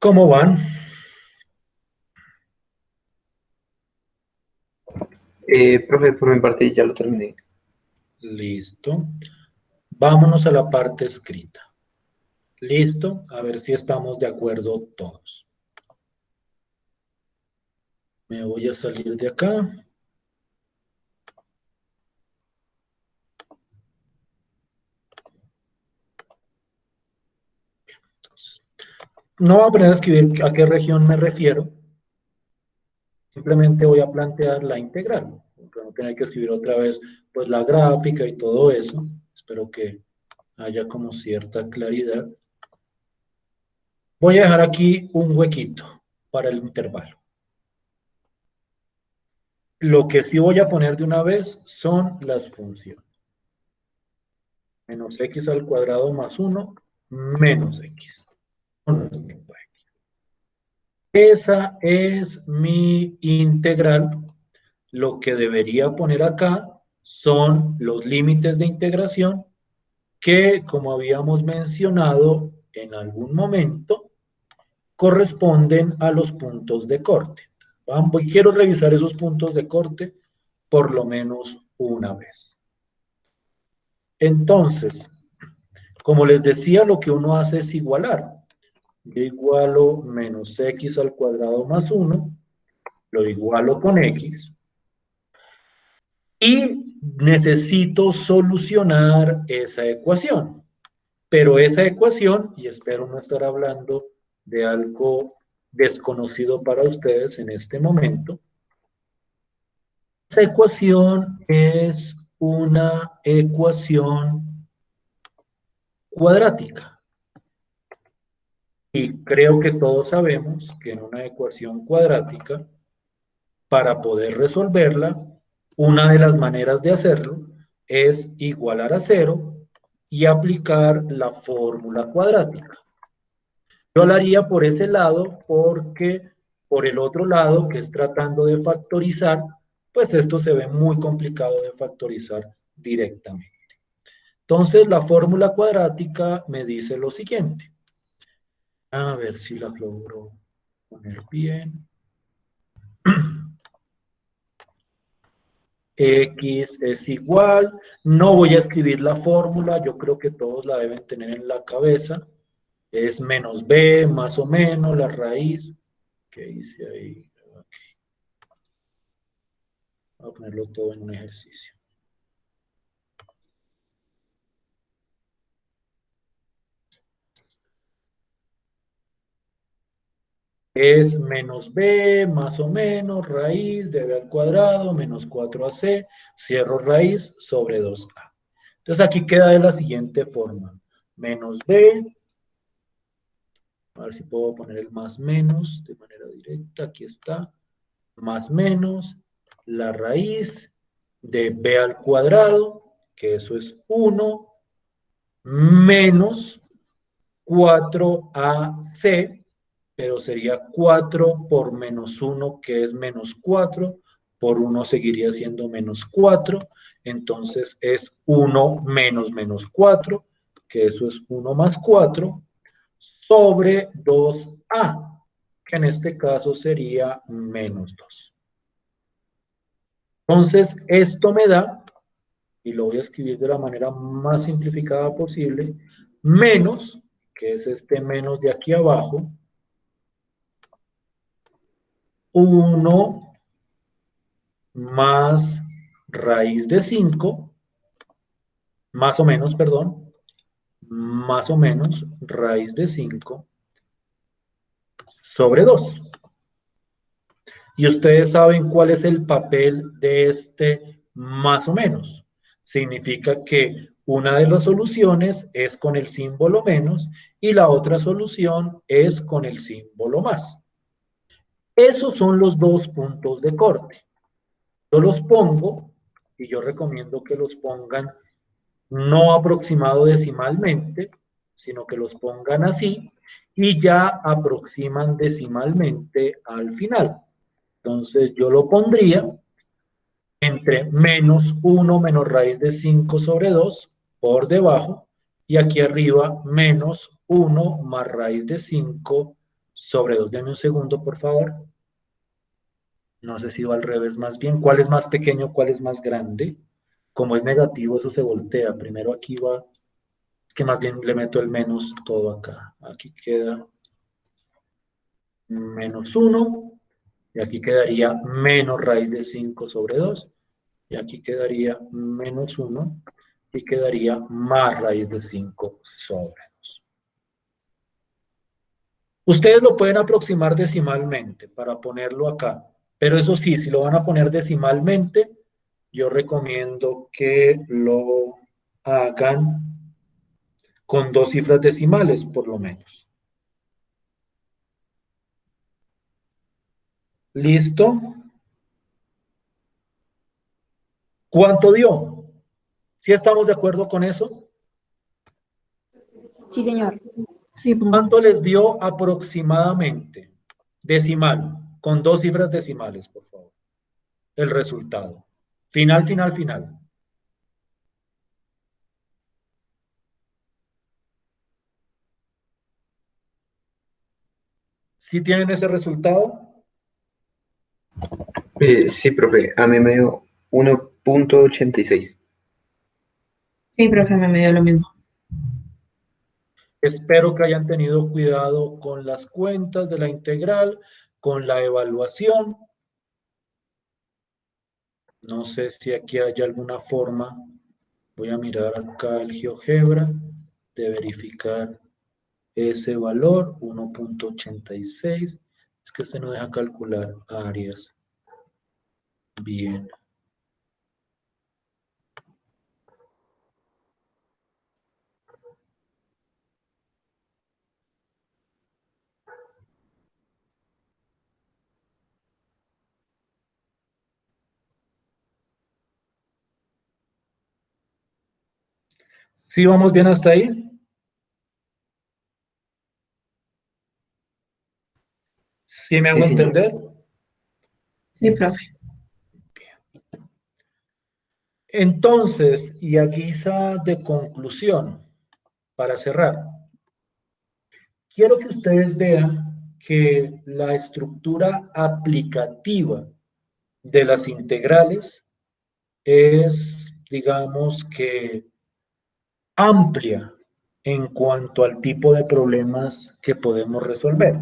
¿Cómo van? Profe, por mi parte ya lo terminé. Listo. Vámonos a la parte escrita. Listo. A ver si estamos de acuerdo todos. Me voy a salir de acá. Entonces, no voy a poner a escribir a qué región me refiero. Simplemente voy a plantear la integral. Para no tener que escribir otra vez pues la gráfica y todo eso. Espero que haya como cierta claridad. Voy a dejar aquí un huequito para el intervalo. Lo que sí voy a poner de una vez son las funciones. Menos x al cuadrado más 1 menos x. Esa es mi integral. Lo que debería poner acá son los límites de integración que, como habíamos mencionado en algún momento, corresponden a los puntos de corte. Quiero revisar esos puntos de corte por lo menos una vez. Entonces, como les decía, lo que uno hace es igualar. Yo igualo menos x al cuadrado más 1, lo igualo con x, y necesito solucionar esa ecuación. Pero esa ecuación, y espero no estar hablando de algo desconocido para ustedes en este momento, esa ecuación es una ecuación cuadrática. Y creo que todos sabemos que en una ecuación cuadrática, para poder resolverla, una de las maneras de hacerlo es igualar a 0 y aplicar la fórmula cuadrática. Yo lo haría por ese lado porque por el otro lado, que es tratando de factorizar, pues esto se ve muy complicado de factorizar directamente. Entonces, la fórmula cuadrática me dice lo siguiente. A ver si la logro poner bien. X es igual, no voy a escribir la fórmula, yo creo que todos la deben tener en la cabeza, es menos b más o menos la raíz, ¿qué hice ahí? Okay. Voy a ponerlo todo en un ejercicio. Es menos b más o menos raíz de b al cuadrado menos 4ac, cierro raíz sobre 2a. Entonces aquí queda de la siguiente forma, menos b, a ver si puedo poner el más menos de manera directa, aquí está, más menos la raíz de b al cuadrado, que eso es 1, menos 4ac, pero sería 4 por menos 1, que es menos 4, por 1 seguiría siendo menos 4, entonces es 1 menos menos 4, que eso es 1 más 4, sobre 2a, que en este caso sería menos 2. Entonces, esto me da, y lo voy a escribir de la manera más simplificada posible, menos, que es este menos de aquí abajo, 1 más raíz de 5, más o menos, perdón, más o menos raíz de 5 sobre 2. Y ustedes saben cuál es el papel de este más o menos. Significa que una de las soluciones es con el símbolo menos y la otra solución es con el símbolo más. Esos son los dos puntos de corte. Yo los pongo, y yo recomiendo que los pongan no aproximado decimalmente, sino que los pongan así, y ya aproximan decimalmente al final. Entonces yo lo pondría entre menos 1 menos raíz de 5 sobre 2 por debajo, y aquí arriba menos 1 más raíz de 5 sobre 2. Dame un segundo, por favor. No sé si va al revés más bien. ¿Cuál es más pequeño, cuál es más grande? Como es negativo, eso se voltea. Primero aquí va, es que más bien le meto el menos todo acá. Aquí queda -1, y aquí quedaría menos raíz de 5 sobre 2, y aquí quedaría -1, y quedaría más raíz de 5 sobre 2. Ustedes lo pueden aproximar decimalmente para ponerlo acá, pero eso sí, si lo van a poner decimalmente, yo recomiendo que lo hagan con 2 cifras decimales, por lo menos. ¿Listo? ¿Cuánto dio? ¿Sí estamos de acuerdo con eso? Sí, señor. Sí, profe. ¿Cuánto les dio aproximadamente? Decimal, con 2 cifras decimales, por favor. El resultado. Final, final, final. ¿Sí tienen ese resultado? Sí, profe, a mí me dio 1.86. Sí, profe, me dio lo mismo. Espero que hayan tenido cuidado con las cuentas de la integral, con la evaluación. No sé si aquí hay alguna forma. Voy a mirar acá el GeoGebra de verificar ese valor, 1.86. Es que se no deja calcular áreas. Bien. ¿Sí vamos bien hasta ahí? ¿Sí me hago Sí, señor. entender? Sí, profe. Entonces, y a guisa de conclusión, para cerrar, quiero que ustedes vean que la estructura aplicativa de las integrales es, digamos que, amplia en cuanto al tipo de problemas que podemos resolver.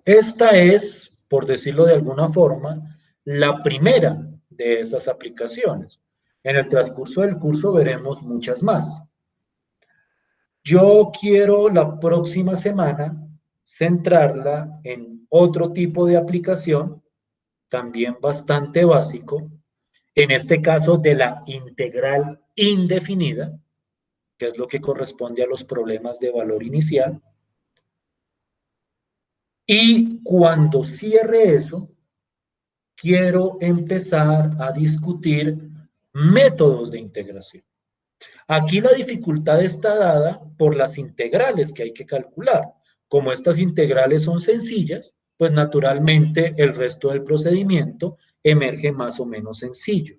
Esta es, por decirlo de alguna forma, la primera de esas aplicaciones. En el transcurso del curso veremos muchas más. Yo quiero la próxima semana centrarla en otro tipo de aplicación, también bastante básico, en este caso de la integral indefinida, que es lo que corresponde a los problemas de valor inicial. Y cuando cierre eso, quiero empezar a discutir métodos de integración. Aquí la dificultad está dada por las integrales que hay que calcular. Como estas integrales son sencillas, pues naturalmente el resto del procedimiento emerge más o menos sencillo.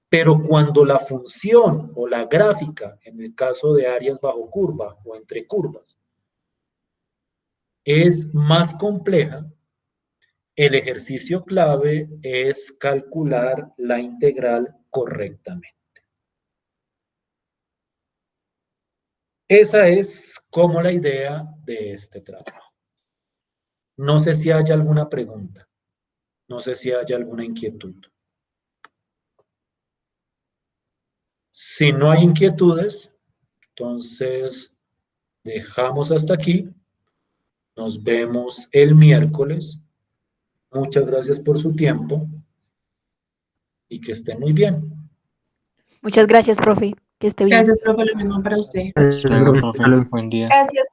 Pero cuando la función o la gráfica, en el caso de áreas bajo curva o entre curvas, es más compleja, el ejercicio clave es calcular la integral correctamente. Esa es como la idea de este trabajo. No sé si hay alguna pregunta, no sé si hay alguna inquietud. Si no hay inquietudes, entonces dejamos hasta aquí. Nos vemos el miércoles. Muchas gracias por su tiempo y que estén muy bien. Muchas gracias, profe. Que esté bien. Gracias, profe, lo mismo para usted. Hasta luego, profe. Buen día. Gracias.